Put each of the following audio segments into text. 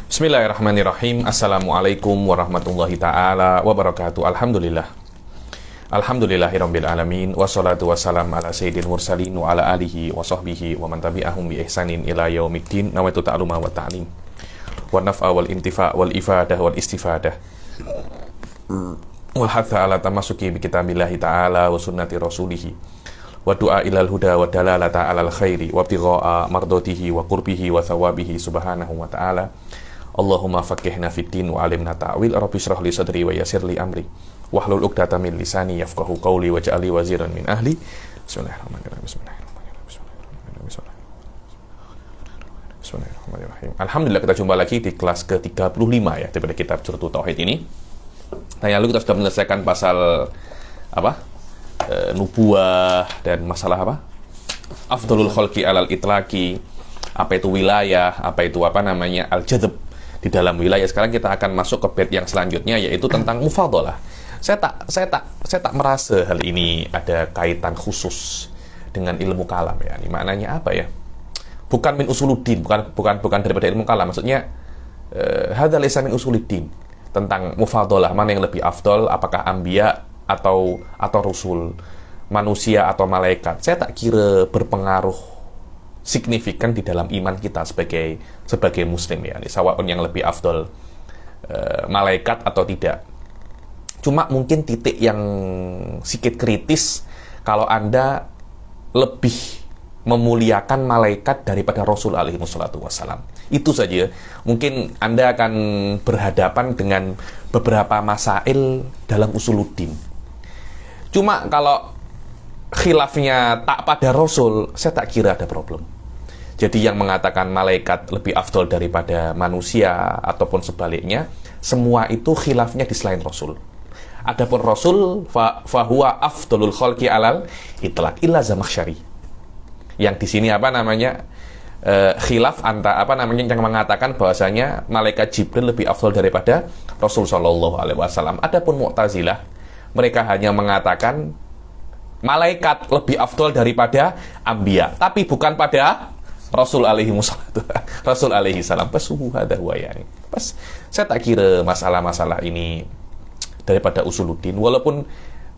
Bismillahirrahmanirrahim. Assalamualaikum warahmatullahi ta'ala wabarakatuh. Alhamdulillahirabbil alamin. Wassalatu wassalam ala sayyidil mursalin wa ala alihi wa sahbihi wa man tabi'ahum bi ihsanin ila yaumiddin. Nawaitu ta'aluma wa ta'lim wa naf'a wal intifa' wal ifadah wal istifadah wal hatha ala tamasuki bi kitabillahi ta'ala wa sunnati rasulihi wa du'a ilal huda wa dalalata alal khairi wa ibtigha'a mardatihi wa qurbihi wa thawabihi subhanahu wa ta'ala. Allahumma faqihna fid din wa alimna ta'wil. Rabbi shrah li sadri wa yassir li amri wahlul 'uqdatam min lisani yafqahu qawli waj'alni waziran min ahli. Bismillahirrahmanirrahim. Bismillahirrahmanirrahim. Alhamdulillah, kita jumpa lagi di kelas ke-35 ya daripada kitab Juratu Tauhid ini. Nah, yang lalu kita sudah menyelesaikan pasal nubuah dan masalah afdhalul khalqi alal itlaqi, apa itu wilayah, apa itu al-jadb di dalam wilayah. Sekarang kita akan masuk ke bab yang selanjutnya, yaitu tentang mufadalah. Saya tak merasa hal ini ada kaitan khusus dengan ilmu kalam ya. Ini maknanya apa ya? Bukan min usuluddin, bukan daripada ilmu kalam. Maksudnya hadza laysa min usuluddin. Tentang mufadalah, mana yang lebih afdal, apakah anbiya atau rasul, manusia atau malaikat. Saya tak kira berpengaruh signifikan di dalam iman kita sebagai muslim ya. Sawa'un yang lebih afdal malaikat atau tidak. Cuma mungkin titik yang sedikit kritis kalau Anda lebih memuliakan malaikat daripada Rasul alaihi wassalatu wassalam. Itu saja. Mungkin Anda akan berhadapan dengan beberapa masail dalam usuluddin. Cuma kalau khilafnya tak pada Rasul, saya tak kira ada problem. Jadi yang mengatakan malaikat lebih afdal daripada manusia ataupun sebaliknya, semua itu khilafnya di selain Rasul. Adapun Rasul fahuwa afdalul khalqi alal itlaq illa Zamakhsyari. Yang di sini khilaf antara yang mengatakan bahwasanya malaikat Jibril lebih afdal daripada Rasul sallallahu alaihi wasallam. Adapun Mu'tazilah, mereka hanya mengatakan malaikat lebih afdal daripada anbiya, tapi bukan pada Rasul alaihi salam. Pas saya tak kira masalah-masalah ini daripada usuluddin, walaupun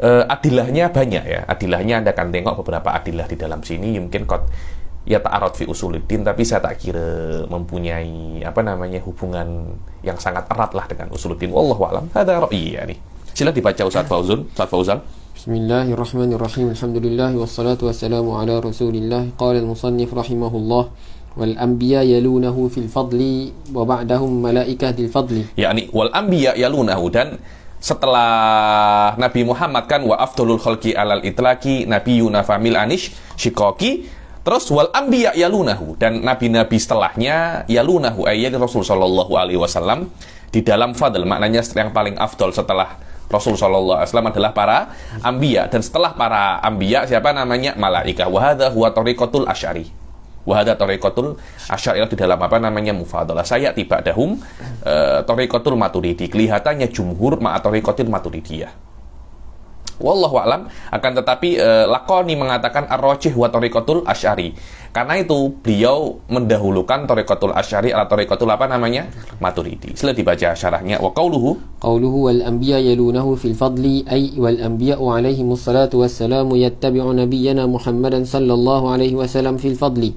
adilahnya banyak ya. Adilahnya Anda akan tengok beberapa adilah di dalam sini, mungkin ya ta'arud fi usuluddin, tapi saya tak kira mempunyai hubungan yang sangat erat lah dengan usuluddin. Wallahu a'lam. Hadza ra'yi ya nih. Sila dibaca Ustaz Fauzan. Bismillahirrahmanirrahim. Alhamdulillah wassalatu wassalamu ala Rasulillah. Qala al-musannif rahimahullah wal anbiya yalunahu fil fadli wa ba'dahum malaikatil fadli. Yakni wal anbiya yalunahu, dan setelah Nabi Muhammad kan wa afdalul khalqi alal itlaqi nabiyuna famil anish shiqaqi, terus wal anbiya yalunahu, dan nabi-nabi setelahnya yalunahu ayat Rasul sallallahu alaihi wasallam di dalam fadl, maknanya yang paling afdal setelah Rasul sallallahu alaihi wasallam adalah para anbiya, dan setelah para anbiya siapa namanya? Malaikah. Wa hadza huwa tariqatul asy'ari. Wa hadza tariqatul asy'ari di dalam mufadalah. Saya tiba dahum tariqatul maturidi. Kelihatannya jumhur ma'a tariqatil maturidiyah. Wallahu a'lam. Akan tetapi Laqani mengatakan ar-rajih wa tariqatul asy'ari. Karena itu beliau mendahulukan tariqatul asy'ari ala tariqatul maturidi. Sila dibaca syarahnya. Wa qawluhu wal anbiya yalunahu fil fadli ay wal anbiya'u alaihimus salatu wassalamu yattabi'u nabiyyana Muhammadan sallallahu alaihi wasallam fil fadli.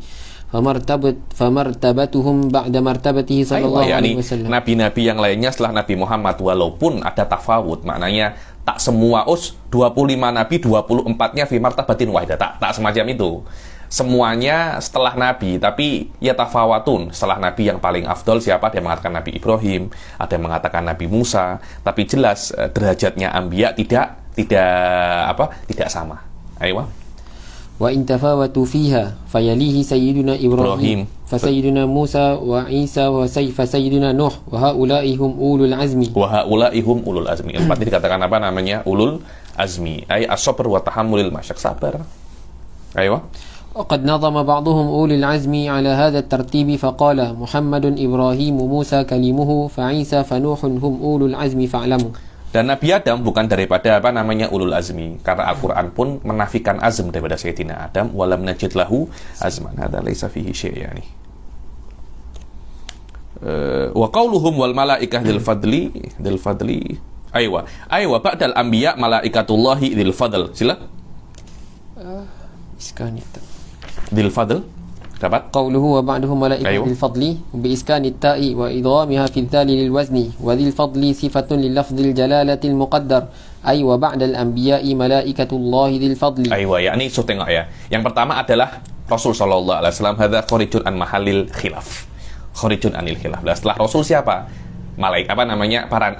Famartabatuhum ba'da martabatihi sallallahu alaihi wasallam. Nabi-nabi yang lainnya setelah Nabi Muhammad, walaupun ada tafawud, maknanya tak semua 25 nabi 24-nya fi martabatin wahidah, tak semacam itu. Semuanya setelah nabi, tapi ya tafawatun. Setelah nabi yang paling afdal siapa? Ada yang mengatakan Nabi Ibrahim, ada yang mengatakan Nabi Musa, tapi jelas derajatnya anbiya tidak sama. Ayo. Wa in tafawatu fiha fayalihi sayyiduna Ibrahim fa sayyiduna Musa wa Isa wa sayyiduna Nuh wa haulaihum ulul azmi. Empat ini dikatakan ulul azmi, ay as-sabr wa tahammulil masyak, sabar. Ayo. وقد نظم بعضهم أولي العزم على هذا الترتيب فقال محمد إبراهيم موسى كلمه فعيسى فنوح هم أولو العزم فاعلموا. Dan Nabi Adam bukan daripada ulul azmi, karena Al-Quran pun menafikan azm daripada Sayyidina Adam, walam najid lahu azman, hadza laisa fihi syai' yani. wa qauluhum wal malaikah dzil fadli aywa ba'dal anbiya malaikatullahi dzil fadl. Sila. Iskanita. Dzil fadl. Dapat? Qawluhu wa ba'duhum malaikah أيوة. bil fadli bi iskani ta'i wa idghamiha fi dhali lil wazni wa dhil fadli sifatun lil lafdhil jalalati al muqaddar ay wa ba'da al anbiya'i malaikatullahi dzil fadli. Aywa, yakni so tengok ya. Yang pertama adalah Rasul sallallahu alaihi wasallam hadza kharijun an mahallil khilaf. Kharijun anil khilaf. Nah, setelah Rasul siapa? Malaikat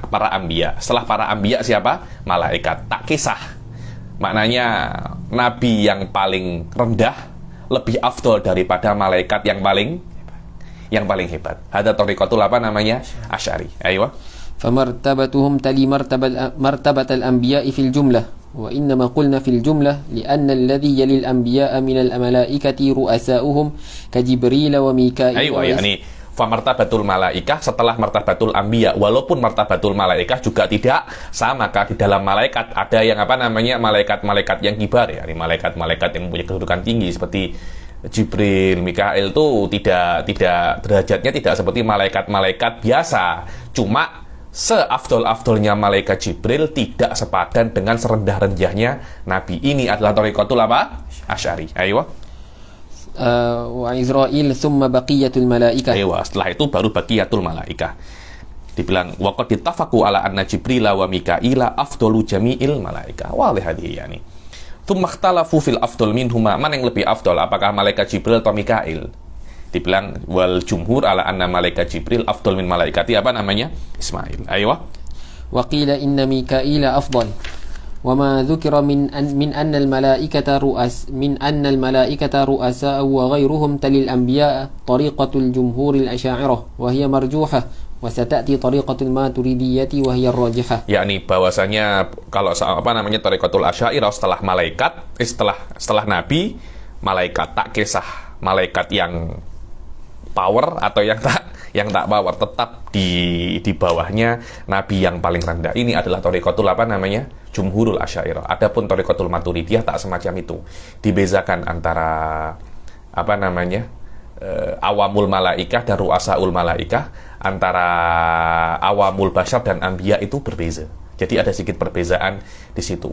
para anbiya. Setelah para anbiya siapa? Malaikat. Tak kisah. Maknanya nabi yang paling rendah lebih afdol daripada malaikat yang paling hebat. Hadza tariqatul apa namanya? Asy'ari. Aywa. فمرتبتهم تلي مرتبة الأنبياء في الجملة وإنما قلنا في الجملة لأن الذي يلي الأنبياء من الملائكة رؤساؤهم كجبريل وميكائيل. Aywa, yakni famartabatul malaikah setelah martabatul anbiya. Walaupun martabatul malaikah juga tidak sama, di dalam malaikat ada yang apa namanya malaikat-malaikat yang kibar ya, malaikat-malaikat yang mempunyai kedudukan tinggi seperti Jibril, Mikail tuh tidak derajatnya tidak seperti malaikat-malaikat biasa. Cuma seafdol-afdolnya malaikat Jibril tidak sepadan dengan serendah-rendahnya Nabi. Ini adalah tariqatul apa? Asy'ari. Aywa. Wa Israil thumma baqiyatul malaikah. Aywa, setelah itu baru baqiyatul malaikah. Dibilang waqad ittafaqu ala anna Jibrila wa Mikaila afdalu jami'il malaikah. Wa hadhihi yani. Tsumma ikhtalafu fil afdal minhuma. Mana yang lebih afdal? Apakah malaikat Jibril atau Mikail? Dibilang wal jumhur ala anna malaikat Jibril afdal min malaikati apa namanya? Ismail. Aywa. Wa qila inna Mikaila afdal. وما ذكر من أن الملائكة رؤساء وغيرهم تلي الأنبياء طريقة الجمهور الأشاعرة وهي مرجوحة وستأتي طريقة الماتريدية وهي الراجحة. yakni bahwasanya kalau apa namanya tariqatul asy'ariyah setelah malaikat setelah nabi malaikat tak kisah malaikat yang power atau yang tak power tetap di bawahnya nabi yang paling rendah. Ini adalah tariqatul apa namanya? Jumhurul Asy'ariyah. Adapun tariqatul Maturidiyah tak semacam itu. Dibezakan antara apa namanya? Awamul malaikah dan ru'asaul malaikah, antara awamul basyar dan anbiya itu berbeza. Jadi ada sedikit perbezaan di situ.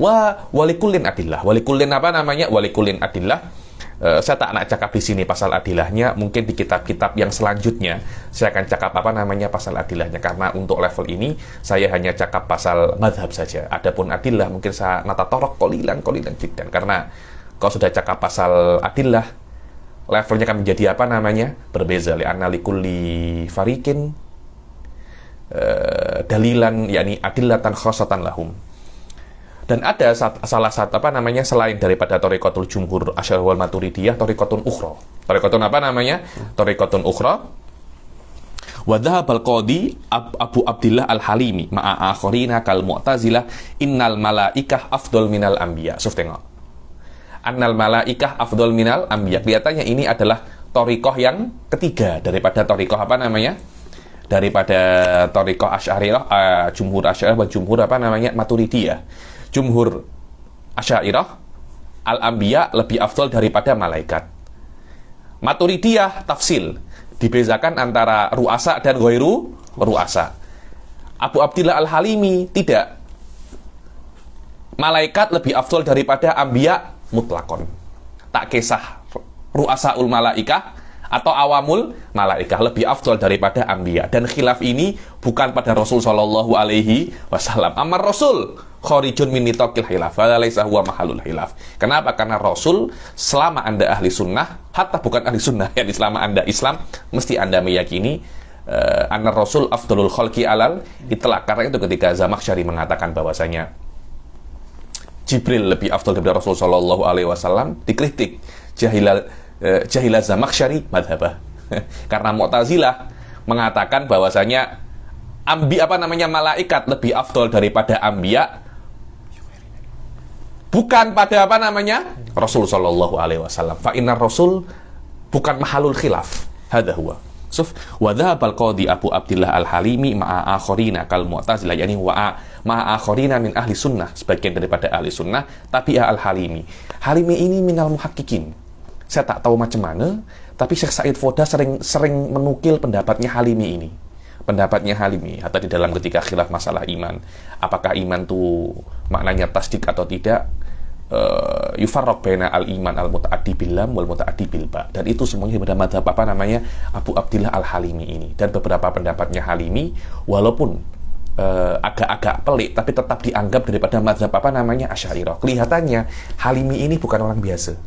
Walikullin adillah. Walikullin apa namanya? Walikullin adillah. Saya tak nak cakap di sini pasal adilahnya, mungkin di kitab-kitab yang selanjutnya saya akan cakap apa namanya pasal adilahnya, karena untuk level ini saya hanya cakap pasal madhab saja. Adapun adillah mungkin saya natatorok kolilan jiddan, karena kalau sudah cakap pasal adillah levelnya akan menjadi apa namanya berbeza. Li'anna likulli fariqin dalilan yakni adillatan khassatan lahum. Dan ada salah satu apa namanya selain daripada tariqatul jumhur Asy'ariyah wal Maturidiyah, tariqatun ukhra. Tariqatun apa namanya? Tariqatun ukhra. Wa dhahabal qadi Abu Abdillah Al-Halimi ma'a akharina kal Mu'tazilah innal malaikah afdal minal anbiya. Suf tengok. Annal malaikah afdal minal anbiya. Kelihatannya ini adalah tariqah yang ketiga daripada tariqah apa namanya? Daripada tariqah Asy'ariyah, jumhur Asy'ariyah wa jumhur apa namanya? Maturidiyah. Jumhur Asy'ariyah al-anbiya lebih afdal daripada malaikat. Maturidiyah tafsil, dibezakan antara ru'asa dan ghairu ru'asa. Abu Abdillah Al-Halimi tidak. Malaikat lebih afdal daripada anbiya mutlakon. Tak kisah ru'asaul malaikah atau awamul malaikah lebih afdal daripada anbiya. Dan khilaf ini bukan pada Rasul sallallahu alaihi wasallam. Amar Rasul kharijun min nitaqil khilaf wa laisa huwa mahalul khilaf. Kenapa? Karena Rasul selama Anda ahli sunnah, hatta bukan ahli sunnah, yakni selama Anda Islam, mesti Anda meyakini anna Rasul afdalul khalqi alal itlaq. Karena itu ketika Zamakhsyari mengatakan bahwasanya Jibril lebih afdal daripada Rasul sallallahu alaihi wasallam, dikritik Jahilah Zamakhsyari madhabah. Karena Mu'tazilah mengatakan bahwasanya malaikat lebih afdal daripada anbiya bukan pada apa namanya Rasul sallallahu alaihi wasallam. Fa innar Rasul bukan mahalul khilaf. Hadza huwa. Suf wa dhahabal qadi Abu Abdillah Al-Halimi ma'a akharina kal Mu'tazilah, yakni ma'a akharina min ahli sunnah, sebagian daripada ahli sunnah, tapi Al-Halimi. Halimi ini minal muhaqqiqin. Saya tak tahu macam mana, tapi Syekh Said Foda sering menukil pendapatnya Halimi ini. pendapatnya Halimi atau di dalam ketika khilaf masalah iman, apakah iman itu maknanya tasdik atau tidak, yufarraq baina al-iman al-muta'addi bil lam wal muta'addi bil ba. Dan itu semuanya pada madhab apa namanya Abu Abdillah Al-Halimi ini. Dan beberapa pendapatnya Halimi walaupun agak-agak pelik tapi tetap dianggap daripada madhab apa namanya Asy'ariyah. Kelihatannya Halimi ini bukan orang biasa.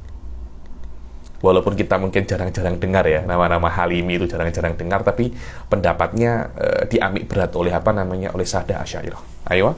Walaupun kita mungkin jarang-jarang dengar ya, nama-nama Halimi itu jarang-jarang dengar, tapi pendapatnya diambil berat oleh apa namanya oleh Sahadah Asy'ariyah. Ayo.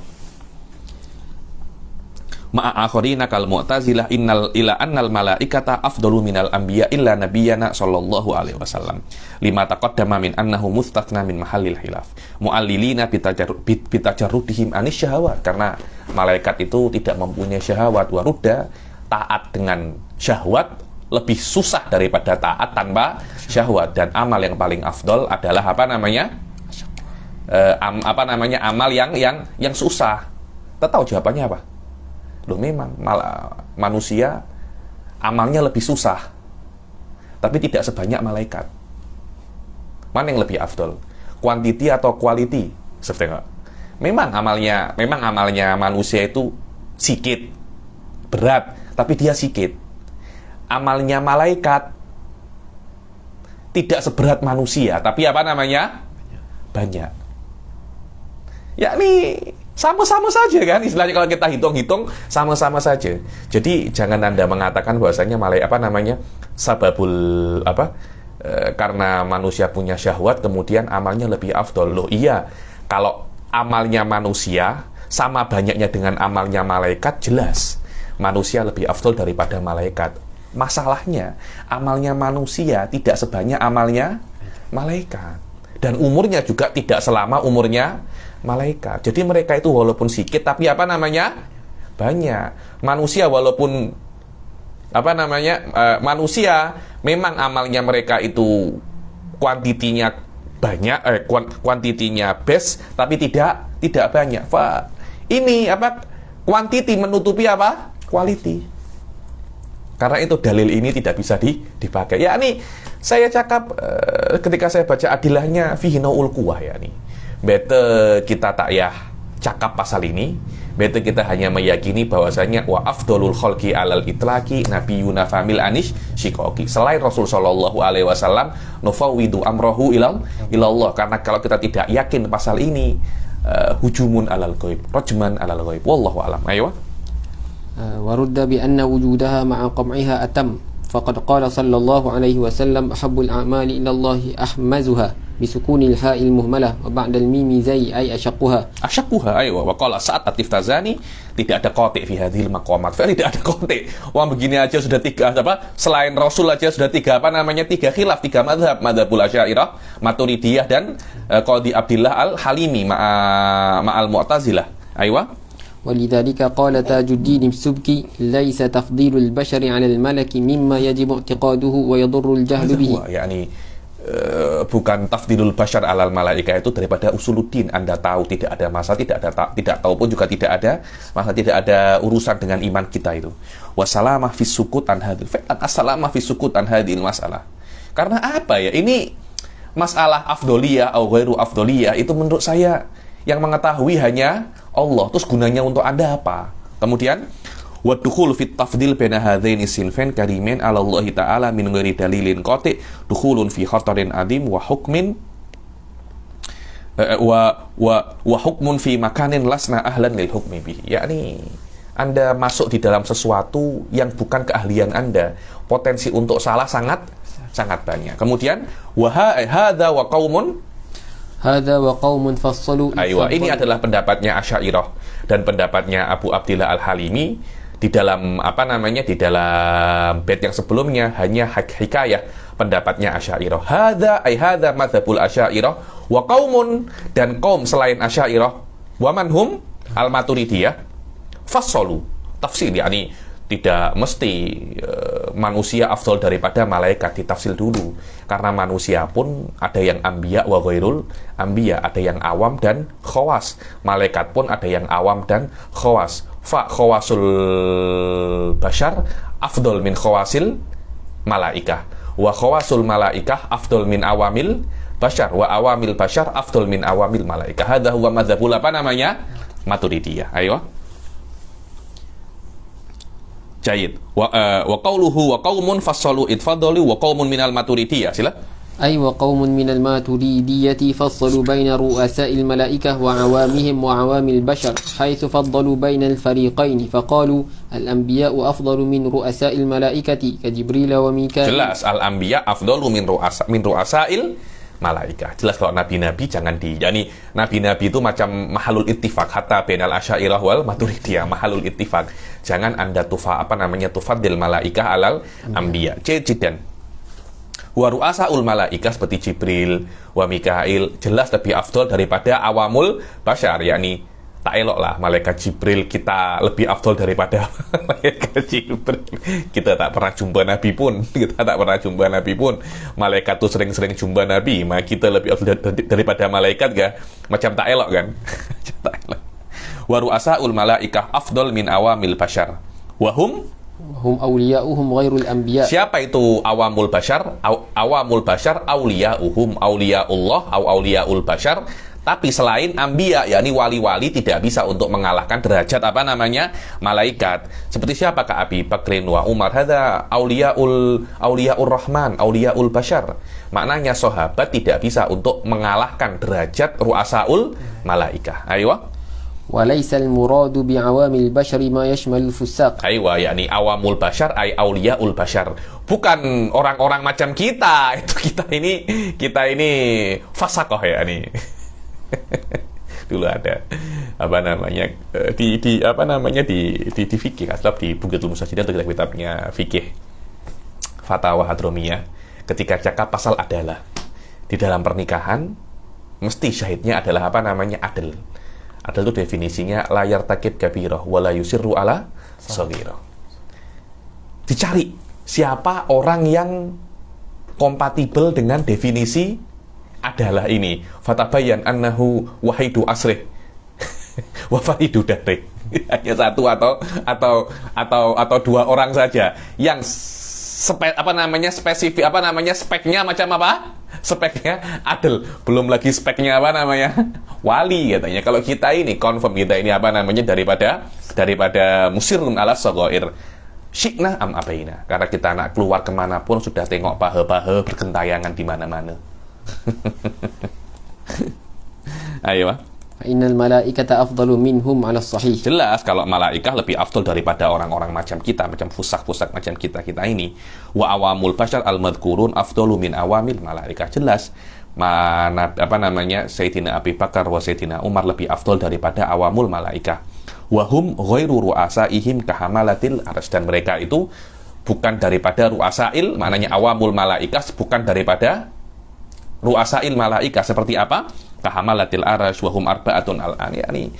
Ma'a akharina kal mu'tazilah ila annal malaikata afdalu minal anbiya illa nabiyyana sallallahu alaihi wasallam. Lima taqaddama min annahu mustathna min mahallil khilaf. Mu'allilina bitajarrudihim anis syahawat, karena malaikat itu tidak mempunyai syahwat, warudda taat dengan syahwat lebih susah daripada taat tanpa syahwat, dan amal yang paling afdol adalah apa namanya amal yang susah. Kita tahu jawabannya apa? Loh, memang manusia amalnya lebih susah, tapi tidak sebanyak malaikat. Mana yang lebih afdol? Quantity atau quality? Sebenarnya memang amalnya manusia itu sikit berat, tapi dia sikit. Amalnya malaikat tidak seberat manusia, tapi apa namanya? Banyak. Yakni sama-sama saja kan, istilahnya kalau kita hitung-hitung sama-sama saja. Jadi jangan Anda mengatakan bahwasanya sababul karena manusia punya syahwat kemudian amalnya lebih afdol. Loh iya, kalau amalnya manusia sama banyaknya dengan amalnya malaikat, jelas manusia lebih afdol daripada malaikat. Masalahnya, amalnya manusia tidak sebanyak amalnya malaikat. Dan umurnya juga tidak selama umurnya malaikat. Jadi mereka itu walaupun sedikit, tapi banyak. Manusia walaupun manusia memang amalnya mereka itu kuantitinya banyak, kuantitinya best, tapi tidak banyak. Kuantiti menutupi quality. Karena itu dalil ini tidak bisa dipakai. Ya ini saya cakap ketika saya baca adilahnya fihi naul quwah ya nih. Bete kita tak ya cakap pasal ini. Bete kita hanya meyakini bahwasanya wa afdalul khalqi alal itlaqi nabiyuna famil anish shiqaqi. Selain Rasul sallallahu alaihi wasallam nufawwidu amrahu ilallah. Karena kalau kita tidak yakin pasal ini hujumun alal ghaib, rajman alal ghaib. Wallahu alam. Ayo. ورد بأن وجودها مع قمعها أتم فقد قال صلى الله عليه وسلم أحب الأعمال إلى الله أحمزها بسكون الهاء المهملة وبعد الميم زي أي أشقها أيوة. وقال Sa'ad At-Tiftazani tidak ada qatik fi hadhil maqamat. Tidak ada qatik. Wah, begini aja sudah tiga selain Rasul aja sudah tiga khilaf, tiga madhabul Asy'ariyah, Maturidiyah dan Qadhi Abdillah Al-Halimi ma'al Mu'tazilah. Ayo. ولذلك قال تاج الدين السبكي ليس تفضيل البشر على الملك مما يجب اعتقاده ويضر الجهل به. Yani bukan tafdilul bashar alal malaika itu daripada usuluddin. Anda tahu tidak ada masalah, tidak tahu pun juga tidak ada masalah, tidak ada urusan dengan iman kita itu. Wasalamah fis sukut an hadil fa'an assalamah fis sukut an hadil masalah. Karena apa ya? Ini masalah afdoliyah atau ghairu afdoliyah itu menurut saya yang mengetahui hanya Allah. Terus gunanya untuk Anda apa? Kemudian wadukhul fit tafdil baina hadzaini sinfain karimin 'ala Allah ta'ala min ghairi dalilin qati' dukhulun fi khatarin adim wa hukmin wa hukmun fi makanin lasna ahlan lil hukmi bihi. Yakni Anda masuk di dalam sesuatu yang bukan keahlian Anda, potensi untuk salah sangat banyak. Kemudian wa hadza wa qaumun fassalu. Aywa, ini adalah pendapatnya Asy'ariyah dan pendapatnya Abu Abdillah Al-Halimi di dalam di dalam bait yang sebelumnya hanya hikayah pendapatnya Asy'ariyah. Hadza madzhabul Asy'ariyah wa qaumun, dan kaum selain Asy'ariyah wa manhum al-Maturidiyah fassalu. Tafsir yakni tidak mesti manusia afdal daripada malaikat, ditafsir dulu. Karena manusia pun ada yang anbiya wa ghairul anbiya, ada yang awam dan khawas. Malaikat pun ada yang awam dan khawas. Fa khawasul bashar afdal min khawasil malaikah. Wa khawasul malaikah afdal min awamil bashar wa awamil bashar afdal min awamil malaikah. Hadza huwa madzhabul apa namanya? Maturidiyah. Ayo. Jayid. Wa qauluhu wa qaumun fassalu itfadalu wa qaumun minal maturidiyah. Sila. أي وقوم من الماتريدية فصلوا بين رؤساء الملائكة وعوامهم وعوام البشر حيث فضلوا بين الفريقين فقالوا الأنبياء أفضل من رؤساء الملائكة كجبريل وميكائيل. Jelas al-anbiya afdalu min ru'asail malaikah. Jelas kalau nabi-nabi jangan yani nabi-nabi itu macam mahalul ittifaq hatta bainal asy'ariyah wal maturidiyah mahalul ittifaq. Jangan Anda tufaddil malaikah alal anbiya. Jidan. Wa ru'asaul malaikah seperti Jibril wa Mikail jelas lebih afdol daripada awamul bashar, yakni tak elok lah malaikat Jibril kita lebih afdol daripada malaikat Jibril. Kita tak pernah jumpa Nabi pun, malaikat tuh sering-sering jumpa Nabi, maka kita lebih afdol daripada malaikat gak? Macam tak elok kan? Tak elok. Wa ru'asaul malaikah afdol min awamil bashar wahum awliya'uhum ghairul anbiya. Siapa itu awamul bashar? Awamul bashar awliya'uhum, awliya'ullah au awliya'ul bashar. Tapi selain anbiya, yakni wali-wali tidak bisa untuk mengalahkan derajat malaikat. Seperti siapa Kak Abi Bakrin wa Umar? Hadza awliya'ur rahman, awliya'ul bashar. Maknanya sahabat tidak bisa untuk mengalahkan derajat ru'asaul malaikah. Ayo. وليس المراد بعوام البشر ما يشمل الفساق. Aywa, yakni awamul bashar ay auliyaul bashar. Bukan orang-orang macam kita. Itu kita ini fasakoh ya nih. Dulu ada di fikih aslab di Bughatul Mustajidah untuk kitabnya fikih Fatawa Hadromiyah. Ketika cakap pasal adalah di dalam pernikahan mesti syahidnya adalah adil. Adil itu definisinya layar takib kabirah wala yusirru ala saghirah. Dicari siapa orang yang kompatibel dengan definisi adalah ini. Fatabayyan annahu wahidu asrih wa faridu dahrih. Hanya satu atau dua orang saja yang spesifik speknya macam apa? Speknya adil, belum lagi speknya wali katanya. Kalau kita ini confirm kita ini daripada musirun ala saghair syi'na am abaina, karena kita nak keluar kemanapun sudah tengok paha-paha bergentayangan di mana-mana. Ayo. Innal malaikata afdalu minhum 'ala sahih. Jelas kalau malaikat lebih afdal daripada orang-orang macam kita, macam fusak-fusak macam kita ini. Wa awamul bashar al-madhkurun afdalu min awamil malaikat. Jelas Sayyidina Abi Bakar wa Sayyidina Umar lebih afdal daripada awamul malaikat. Wa hum ghairu ru'asaihim kahamalatil arsy, dan mereka itu bukan daripada ru'asail, maknanya awamul malaikat bukan daripada ru'asail malaikat. Seperti apa? Kahamalatil arsy wa hum arba'atun al-an, yakni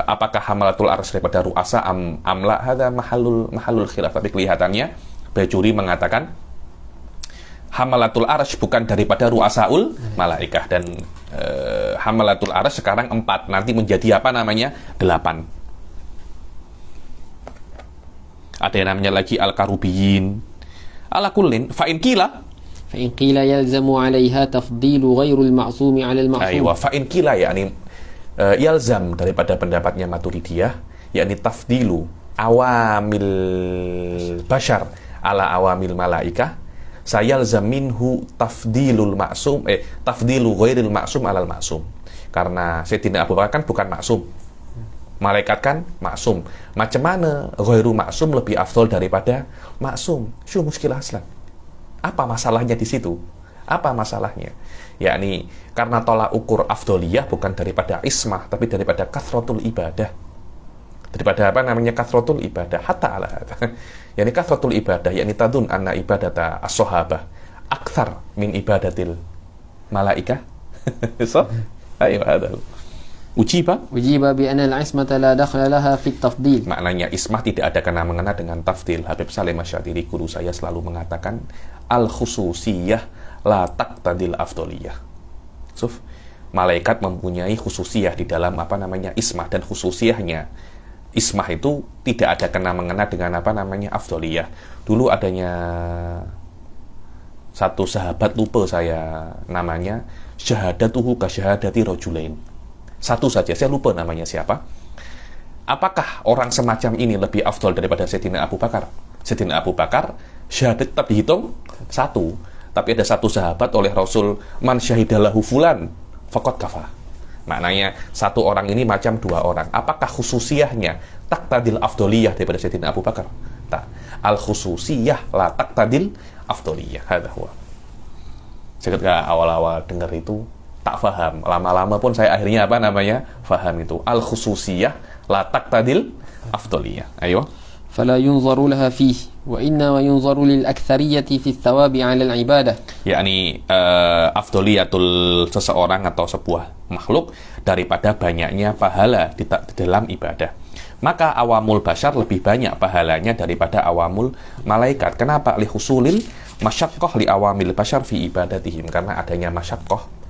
apakah hamalatul arsy daripada ru'asa amla, hadza mahallul khilaf. Tapi kelihatannya Bajuri mengatakan hamalatul arsy bukan daripada ru'asaul malaikah, dan hamalatul arsy sekarang 4, nanti menjadi 8. Ada yang namanya lagi al-karubiyin. Ala kullin fa in qila فإن قيل يلزم عليها تفضيل غير المعصوم على المعصوم. Aywa, fa in qila yakni yalzam daripada pendapatnya Maturidiyah, yakni tafdilu awamil bashar ala awamil malaikah, sayalzam minhu tafdilu ghairil ma'sum alal ma'sum. Karena Sayyidina Abu Bakar kan bukan maksum, malaikat kan maksum. Macam mana ghairu maksum lebih afdal daripada maksum? Syuh muskilah aslan. Apa masalahnya di situ? Apa masalahnya? Yakni karena tolak ukur afdoliyah bukan daripada ismah, tapi daripada kathratul ibadah. Daripada kathratul ibadah. Hatta ala hadha. Yakni kathratul ibadah, yakni tadun anna ibadata as-sahabah akthar min ibadatil malaikah. So, ayo hadha. Ujiba bi anna al-ismata la dakhla laha fi at-tafdil. Maknanya ismah tidak ada kena-mengena dengan tafdil. Habib Salim Asy'adili guru saya selalu mengatakan al-khususiyah la taqtadil afdoliyah. Malaikat mempunyai khususiyah di dalam ismah, dan khususiyahnya ismah itu tidak ada kena-mengena dengan afdoliyah. Dulu adanya satu sahabat, lupa saya namanya, syahadatuhu ka syahadati rajulain. Satu saja, saya lupa namanya siapa. Apakah orang semacam ini lebih afdal daripada Sayyidina Abu Bakar? Sayyidina Abu Bakar, syahadat tetap dihitung satu. Tapi ada satu sahabat oleh Rasul, man syahidalahu fulan, faqad kafa. Maknanya, satu orang ini macam dua orang. Apakah khususiyahnya taqtadil afdoliyah daripada Sayyidina Abu Bakar? Tak. Al-khususiyah la taqtadil afdoliyah. Hadha huwa. Saya ketika awal-awal dengar itu, tak faham. Lama-lama pun saya akhirnya faham itu. Al-khususiyah la taqtadil afdoliyah. Ayo. فلا ينظر لها فيه وإنما ينظر للأكثرية في الثواب على العبادة. Yakni afdoliyatul seseorang atau sebuah makhluk daripada banyaknya pahala di dalam ibadah. Maka awamul bashar lebih banyak pahalanya daripada awamul malaikat. Kenapa? Li husulil masyaqqah li awamil bashar fi ibadatihim. Karena adanya masyaqqah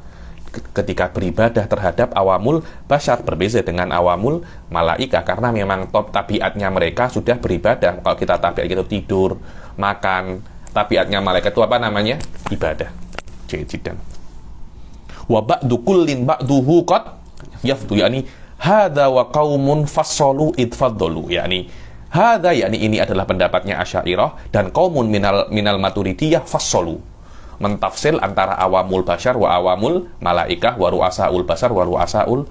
ketika beribadah terhadap awamul bashar, berbeza dengan awamul malaika, karena memang top tabiatnya mereka sudah beribadah. Kalau kita tabiat itu tidur, makan, tabiatnya malaikat itu apa namanya? Ibadah. Jidan. Wa ba'du kullin ba'duhu qad yafdu, yakni hadza wa qaumun fassalu idfaddalu, yakni hadza, yakni ini adalah pendapatnya Asy'ariyah dan qaumun minal maturidiyah fassalu, mentafsil antara awamul bashar wa awamul malaikah wa ru'asaul bashar wa ru'asaul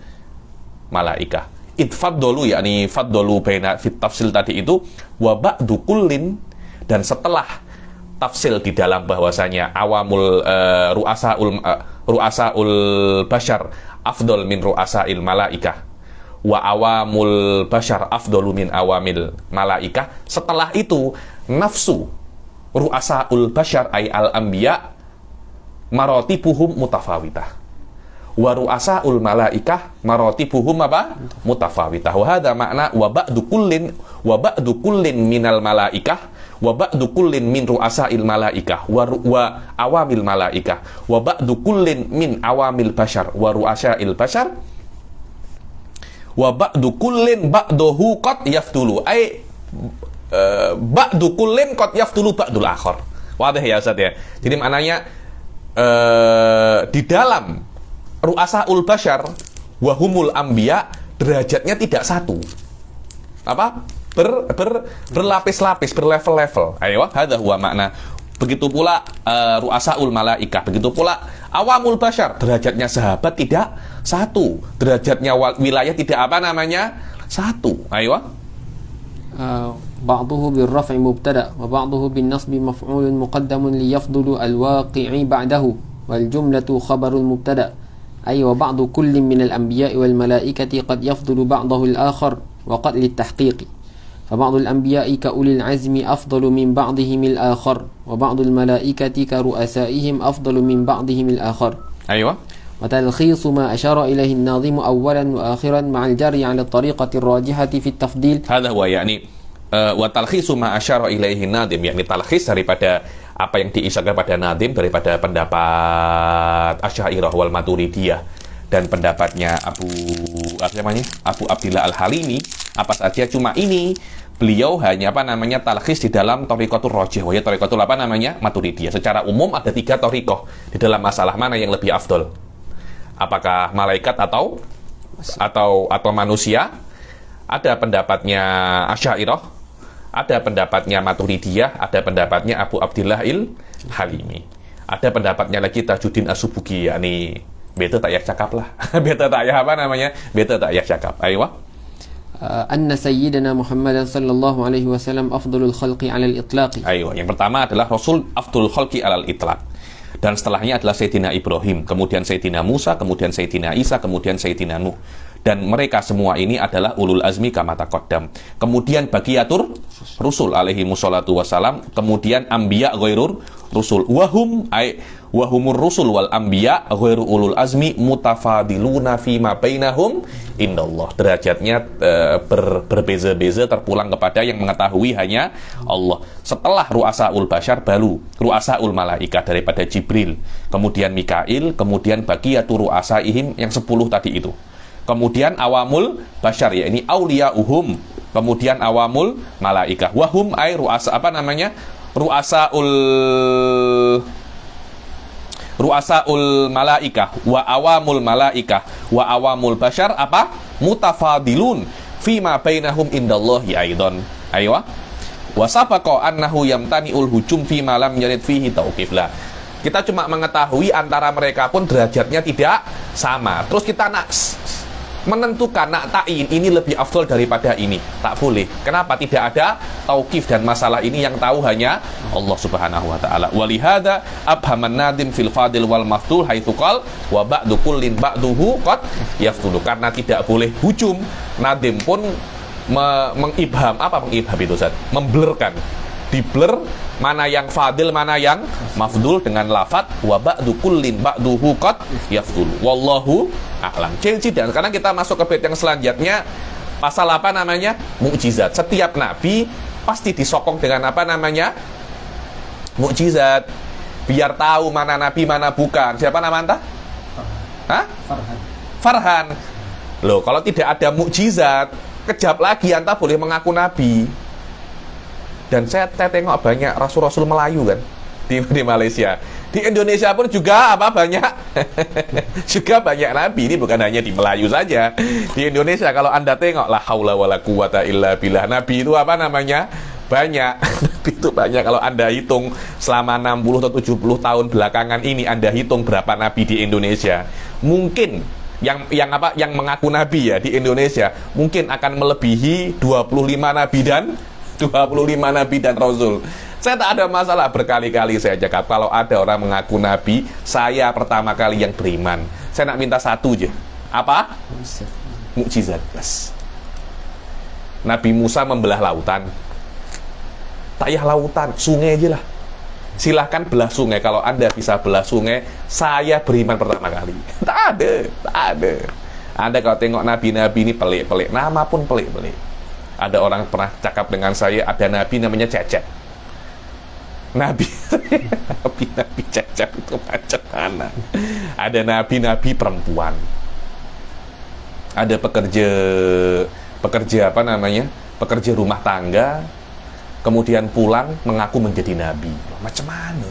malaikah. Itfaddalu, yakni faddalu baina fit tafsil tadi itu, wa ba'du kullin, dan setelah tafsil di dalam bahwasanya awamul ru'asaul bashar afdal min ru'asail malaikah wa awamul bashar afdalu min awamil malaikah. Setelah itu nafsu ru'asaul bashar ay al-anbiya maratibuhum mutafawitah wa ru'asaul malaikah maratibuhum apa? Mutafawitah. Wa hadza makna wa ba'du kullin minal malaikah wa ba'du kullin min ru'asail malaikah wa awamil malaikah wa ba'du kullin min awamil bashar wa ru'asail bashar wa ba'du kullin ba'dahu qad yafdulu ay ba'du kullin qad yafdulu ba'dul akhar. Wadah ya Ustaz ya. Jadi maknanya di dalam ru'asaul bashar wahumul anbiya derajatnya tidak satu. Apa? Berlapis-lapis, berlevel-level. Ayo, hadza huwa makna. Begitu pula ru'asaul malaikah, begitu pula awamul bashar, derajatnya sahabat tidak satu. Derajatnya wilayah tidak apa namanya? Satu. Ayo. بعضه بالرفع مبتدأ وبعضه بالنصب مفعول مقدم ليفضل الواقع بعده والجملة خبر المبتدأ أي وبعض كل من الأنبياء والملائكة قد يفضل بعضه الآخر وقد للتحقيق فبعض الأنبياء كأولي العزم أفضل من بعضهم الآخر وبعض الملائكة كرؤسائهم أفضل من بعضهم الآخر. أيوة. وتلخيص ما أشار إليه الناظم أولا وآخرا مع الجري على الطريقة الراجحة في التفضيل. هذا هو يعني wa talkhisu ma asyara ilaihi nadim, yakni talkhis daripada apa yang diisyaratkan pada nadim daripada pendapat Asy'ariyah wal Maturidiyah dan pendapatnya Abu Abdillah Al-Halimi apa saja. Cuma ini beliau hanya talkhis di dalam thariqatul rajih, wa ya thariqatul Maturidiyah. Secara umum ada 3 thariqah di dalam masalah mana yang lebih afdol, apakah malaikat atau manusia. Ada pendapatnya Asy'ariyah, ada pendapatnya Maturidiyah, ada pendapatnya Abu Abdillah Al-Halimi, ada pendapatnya lagi Tajuddin As-Subuki, yakni beta tak yak cakap lah. Beta tak yak cakap. Ayo. Anna sayyidina Muhammad sallallahu alaihi wasallam afdalul khalqi 'ala al-itlaq. Ayo, yang pertama adalah Rasul afdalul khalqi 'ala al-itlaq. Dan setelahnya adalah Sayyidina Ibrahim, kemudian Sayyidina Musa, kemudian Sayyidina Isa, kemudian Sayyidina Nuh. Dan mereka semua ini adalah ulul azmi kama taqaddam. Kemudian bagiyatur rusul alaihi musallatu wassalam, kemudian anbiya ghairur rusul. Wahumur rusul wal anbiya ghairu ulul azmi mutafadiluna fima bainahum indallah. Derajatnya berbeza-beza, terpulang kepada yang mengetahui hanya Allah. Setelah ru'asaul bashar baru ru'asaul malaika daripada Jibril, kemudian Mikail, kemudian bagiyatur ru'asaihim yang 10 tadi itu. Kemudian awamul bashar, yakni auliya'uhum, kemudian awamul malaikah. Wahum ay ru'asa ru'asaul ru'asaul malaikah wa awamul malaikah wa awamul bashar apa? Mutafadilun fima bainahum indallahi aidan. Ayo. Wa sabaqa annahu yamtani'ul hujum fima lam yarid fihi tauqif. Lah, kita cuma mengetahui antara mereka pun derajatnya tidak sama. Terus kita nak menentukan, nak ta'in ini lebih afdal daripada ini. Tak boleh. Kenapa? Tidak ada tauqif, dan masalah ini yang tahu hanya Allah Subhanahu wa taala. Walihada abhaman nadim fil fadil wal mafdul haitsu qal wa ba'du kullin ba'duhu qad yaftulu. Karena tidak boleh hujum, nadim pun mengibham. Apa mengibham itu, Ustaz? Memblurkan. Diblur mana yang fadil, mana yang mafdul dengan lafat wa ba'du kullin ba'duhu qad yafdul. Wallahu a'lam. Dan sekarang kita masuk ke bait yang selanjutnya, pasal apa namanya? Mukjizat. Setiap nabi pasti disokong dengan apa namanya? Mukjizat. Biar tahu mana nabi, mana bukan. Siapa nama anda? Hah? Farhan. Loh, kalau tidak ada mukjizat, kejap lagi anda boleh mengaku nabi. Dan saya tengok banyak rasul-rasul Melayu kan di Malaysia. Di Indonesia pun juga apa banyak juga banyak nabi. Ini bukan hanya di Melayu saja. Di Indonesia kalau Anda tengok, la haula wala quwata illa billah, nabi itu apa namanya? Banyak. Nabi itu banyak. Kalau Anda hitung selama 60 atau 70 tahun belakangan ini, Anda hitung berapa nabi di Indonesia. Mungkin yang mengaku nabi ya di Indonesia mungkin akan melebihi 25 nabi dan 25 nabi dan rasul. Saya tak ada masalah, berkali-kali saya cakap kalau ada orang mengaku nabi, saya pertama kali yang beriman. Saya nak minta satu aja. Apa? Mukjizat. Nabi Musa membelah lautan. Tak payah lautan, sungai aja lah. Silahkan belah sungai. Kalau Anda bisa belah sungai, saya beriman pertama kali. Tak ada. Anda kalau tengok nabi-nabi ini pelik-pelik, nama pun pelik-pelik. Ada orang pernah cakap dengan saya, ada nabi namanya Cecep. Nabi Cecep itu macam mana? Ada nabi perempuan. Ada pekerja apa namanya? Pekerja rumah tangga, kemudian pulang mengaku menjadi nabi. Macam mana?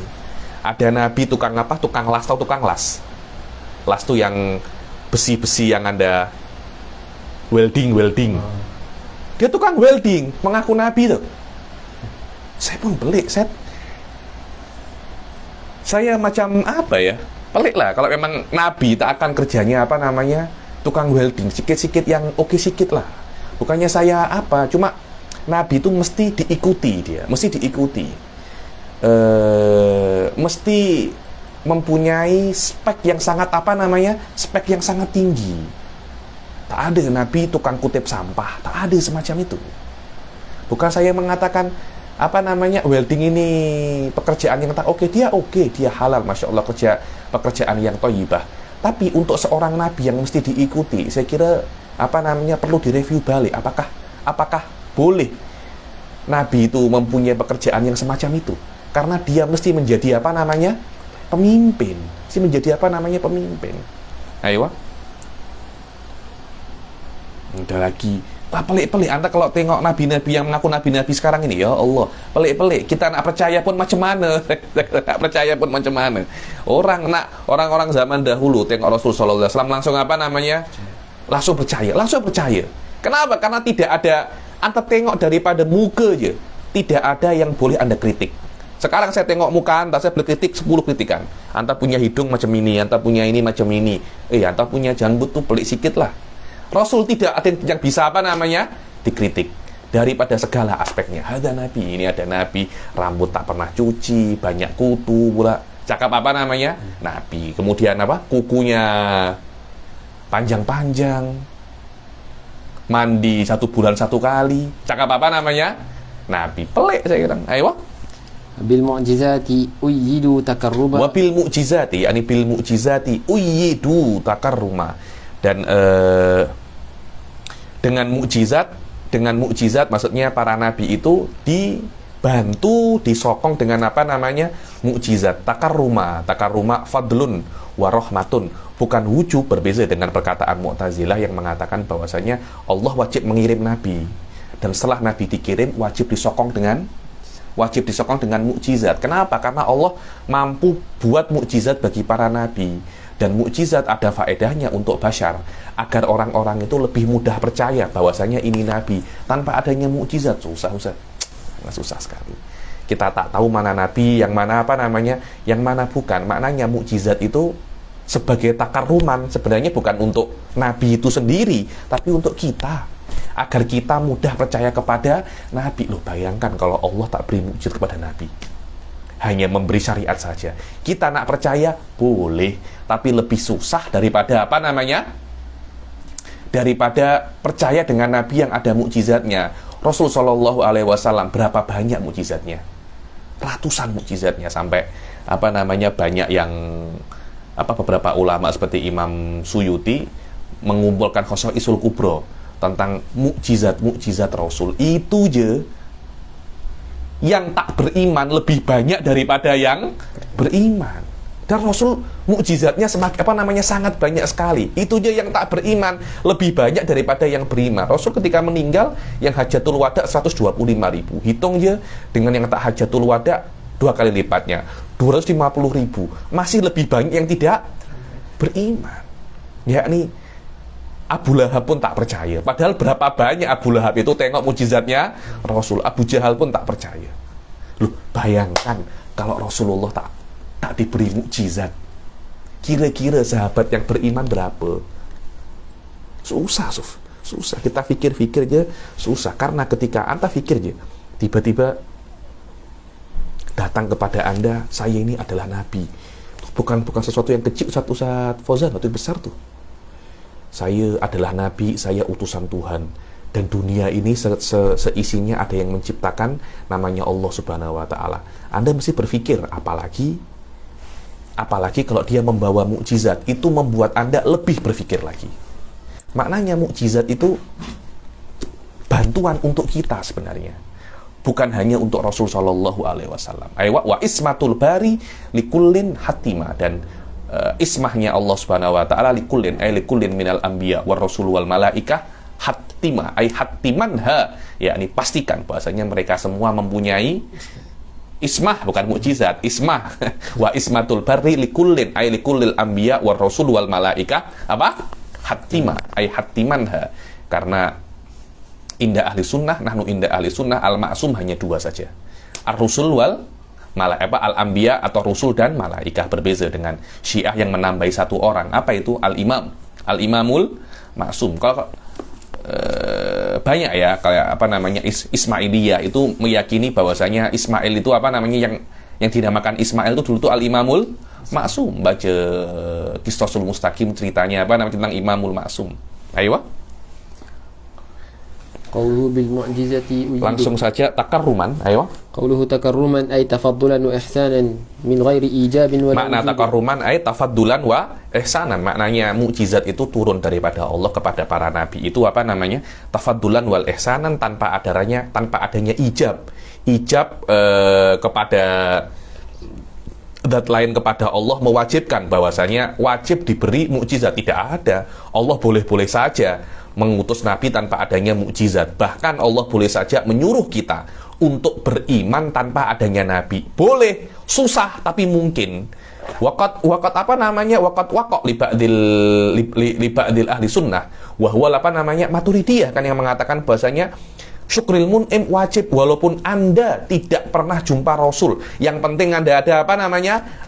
Ada nabi tukang apa? Tukang las, atau tukang las? Las tuh yang besi-besi yang Anda welding. Dia tukang welding, mengaku nabi tuh. Saya pun pelik, saya macam apa ya? Pelik lah, kalau memang nabi tak akan kerjanya apa namanya? Tukang welding, sikit-sikit yang oke sikit lah. Bukannya saya apa, cuma nabi itu mesti diikuti dia, mesti diikuti. Mesti mempunyai spek yang sangat apa namanya? Spek yang sangat tinggi. Tak ada nabi tukang kutip sampah, tak ada semacam itu. Bukan saya mengatakan apa namanya welding ini pekerjaan yang tak oke, dia halal, masya Allah, pekerjaan yang thayyibah. Tapi untuk seorang nabi yang mesti diikuti, saya kira apa namanya perlu direview balik. Apakah boleh nabi itu mempunyai pekerjaan yang semacam itu? Karena dia mesti menjadi apa namanya pemimpin, pemimpin. Ayo. Udah lagi, pelik-pelik. Anda kalau tengok nabi-nabi yang mengaku nabi-nabi sekarang ini, ya Allah, pelik-pelik. Kita nak percaya pun macam mana? Orang-orang zaman dahulu tengok Rasul sallallahu alaihi wasallam langsung apa namanya? Langsung percaya. Kenapa? Karena tidak ada, Anda tengok daripada muka aja, tidak ada yang boleh Anda kritik. Sekarang saya tengok muka Anda, saya boleh kritik 10 kritikan. Anda punya hidung macam ini, Anda punya ini macam ini. Anda punya janggut tuh pelik sikit lah. Rasul tidak ada yang bisa apa namanya dikritik daripada segala aspeknya. Ada nabi, ini ada nabi rambut tak pernah cuci, banyak kutu pula. Cakap apa namanya? Nabi. Kemudian apa? Kukunya panjang-panjang. Mandi 1 bulan 1 kali. Cakap apa namanya? Nabi. Pelik saya kira. Ayo. Bil mu'jizati uyyidu takarruma. Wa bil mu'jizati, ani bil mu'jizati uyyidu takarruma. Dan dengan mukjizat maksudnya para nabi itu dibantu, disokong dengan apa namanya? Mukjizat. Takarruma fadlun wa rahmatun. Bukan wujub, berbeza dengan perkataan Mu'tazilah yang mengatakan bahwasanya Allah wajib mengirim nabi. Dan setelah nabi dikirim wajib disokong dengan wajib disokong dengan mukjizat. Kenapa? Karena Allah mampu buat mukjizat bagi para nabi. Dan mukjizat ada faedahnya untuk bashar, agar orang-orang itu lebih mudah percaya bahwasanya ini nabi. Tanpa adanya mukjizat susah sekali. Kita tak tahu mana nabi, yang mana yang mana bukan. Maknanya mukjizat itu sebagai takaruman, sebenarnya bukan untuk nabi itu sendiri, tapi untuk kita, agar kita mudah percaya kepada nabi. Loh, bayangkan kalau Allah tak beri mukjizat kepada nabi, hanya memberi syariat saja. Kita nak percaya boleh, tapi lebih susah daripada daripada percaya dengan nabi yang ada mukjizatnya. Rasul Shallallahu Alaihi Wasallam berapa banyak mukjizatnya? Ratusan mukjizatnya, sampai banyak yang beberapa ulama seperti Imam Suyuti mengumpulkan Khosaisul Kubro tentang mukjizat Rasul. Itu je yang tak beriman lebih banyak daripada yang beriman. Dan Rasul mukjizatnya sangat banyak sekali. Itu je yang tak beriman lebih banyak daripada yang beriman. Rasul ketika meninggal yang hajatul wada 125.000. Hitung je dengan yang tak hajatul wada 2 kali lipatnya, 250.000. Masih lebih banyak yang tidak beriman. Yakni Abu Lahab pun tak percaya. Padahal berapa banyak Abu Lahab itu tengok mukjizatnya Rasul. Abu Jahal pun tak percaya. Loh, bayangkan kalau Rasulullah tak diberi mukjizat. Kira-kira sahabat yang beriman berapa? Susah. Kita fikir-fikir aja susah. Karena ketika Anda fikir aja, tiba-tiba datang kepada Anda, saya ini adalah nabi. Bukan sesuatu yang kecil. Ustaz Fauzan, itu besar tuh. Saya adalah nabi, saya utusan Tuhan. Dan dunia ini seisinya ada yang menciptakan, namanya Allah Subhanahu wa Ta'ala. Anda mesti berpikir, apalagi kalau dia membawa mukjizat, itu membuat Anda lebih berpikir lagi. Maknanya mukjizat itu bantuan untuk kita sebenarnya, bukan hanya untuk Rasul Shallallahu Alaihi Wasallam. Wa ismatul bari likullin hatima, dan ismahnya Allah Subhanahu Wa Taala likullin minal anbiya war rasul wal malaikah hatima, hatimanha, yakni pastikan bahasanya mereka semua mempunyai ismah, bukan mukjizat, ismah. Wa ismatul bari likullin likullil anbiya war rasul wal malaikah hatima, hatimanha. Karena indah ahli sunnah, nahnu indah ahli sunnah, al-ma'sum hanya 2 saja. Ar-rusul wal malaikah, al-anbiya atau rusul dan malaikah. Berbeza dengan Syiah yang menambahi 1 orang. Apa itu? Al-imam, al-imamul ma'sum. Kalau banyak ya, kayak Ismailiyah itu meyakini bahwasanya Ismail itu yang dinamakan Ismail itu dulu tuh al-imamul ma'sum. Baca Qistosul Mustaqim, ceritanya tentang imamul ma'sum. Ayo. Qauluhu bil mu'jizati ujidu. Langsung saja takarruman, ayo. Qauluhu takarruman ay tafaddulan wa ihsanan min ghairi ijabin wa makna takarruman ay tafaddulan wa ihsanan. Maknanya mukjizat itu turun daripada Allah kepada para nabi. Itu tafaddulan wal ihsanan, tanpa adanya ijab kepada zat lain kepada Allah, mewajibkan bahwasanya wajib diberi mukjizat. Tidak ada. Allah boleh-boleh saja mengutus nabi tanpa adanya mukjizat. Bahkan Allah boleh saja menyuruh kita untuk beriman tanpa adanya nabi. Boleh, susah tapi mungkin. Waqat li ba'dil ahli sunnah wa huwa Maturidiyah kan yang mengatakan bahasanya syukril mun'im wajib walaupun Anda tidak pernah jumpa Rasul. Yang penting Anda ada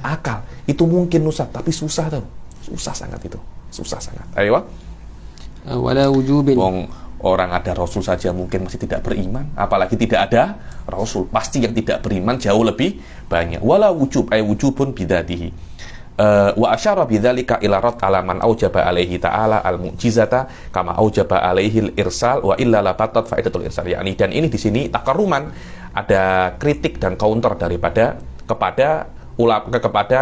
akal. Itu mungkin Ustaz, tapi susah tau. Susah sangat itu. Susah sangat. Ayo. Wala wujubin. Orang ada Rasul saja mungkin masih tidak beriman, apalagi tidak ada Rasul. Pasti yang tidak beriman jauh lebih banyak. Wala wujub ay wujubun bidatihi. Wa asyara bidzalika ila rad alaman aujaba alaihi ta'ala al-mu'jizata kama aujaba alaihi al-irsal wa illa la batat faidatul irsal. Yani, dan ini di sini takarruman, ada kritik dan counter kepada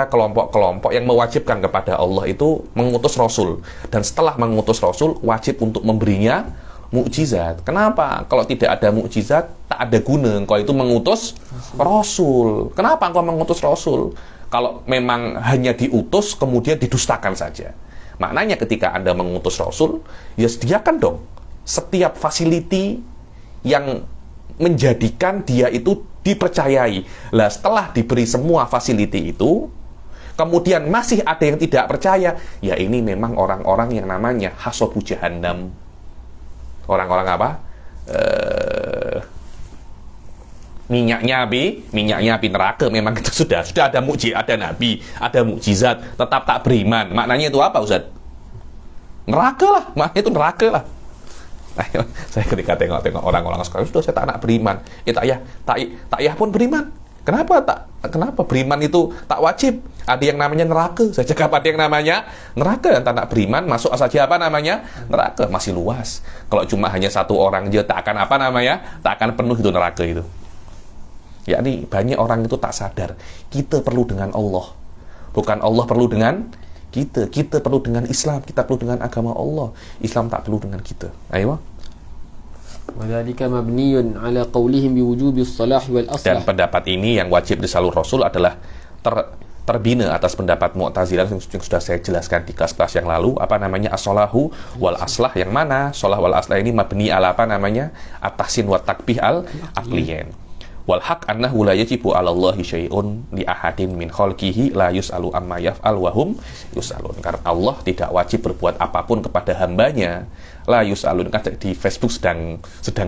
kelompok-kelompok yang mewajibkan kepada Allah itu mengutus Rasul, dan setelah mengutus Rasul wajib untuk memberinya mukjizat. Kenapa? Kalau tidak ada mukjizat tak ada guna engkau itu mengutus Rasul. Kenapa engkau mengutus Rasul? Kalau memang hanya diutus kemudian didustakan saja. Maknanya ketika Anda mengutus Rasul, ya sediakan dong setiap fasiliti yang menjadikan dia itu dipercayai. Lah setelah diberi semua fasiliti itu, kemudian masih ada yang tidak percaya, ya ini memang orang-orang yang namanya hasobu jahannam. Orang-orang apa? Minyaknya api neraka. Memang itu sudah ada mukjizat, ada nabi, ada mukjizat, tetap tak beriman. Maknanya itu apa, Ustaz? Neraka lah, maknanya itu neraka lah. Nah, saya ketika tengok orang-orang sekarang, sudah saya tak nak beriman. Tak yah pun beriman. Kenapa beriman itu tak wajib? Ada yang namanya neraka. Saya cakap ada yang namanya neraka, dan tak nak beriman masuk saja apa namanya neraka. Masih luas. Kalau cuma hanya satu orang aja, tak akan tak akan penuh itu neraka itu. Yakni banyak orang itu tak sadar kita perlu dengan Allah, bukan Allah perlu dengan kita. Kita perlu dengan Islam, kita perlu dengan agama Allah. Islam tak perlu dengan kita. Ayo. وذلك مبني على قولهم بوجوب الصلاح والأصلح. Dan pendapat ini yang wajib disalur Rasul adalah terbina atas pendapat Mu'tazilah yang sudah saya jelaskan di kelas-kelas yang lalu. Apa namanya as-salahu wal aslah, yang mana salah wal aslah ini mabni ala apa namanya at-tahsin wa takbih al-aqliyin. Wal haq annahu la yajibu 'ala Allahi syai'un li ahadin min khalqihi la yus'alu amma yaf'al wa hum yus'alun. Karena Allah tidak wajib berbuat apapun kepada hambanya. La yus'alun, kan di Facebook sedang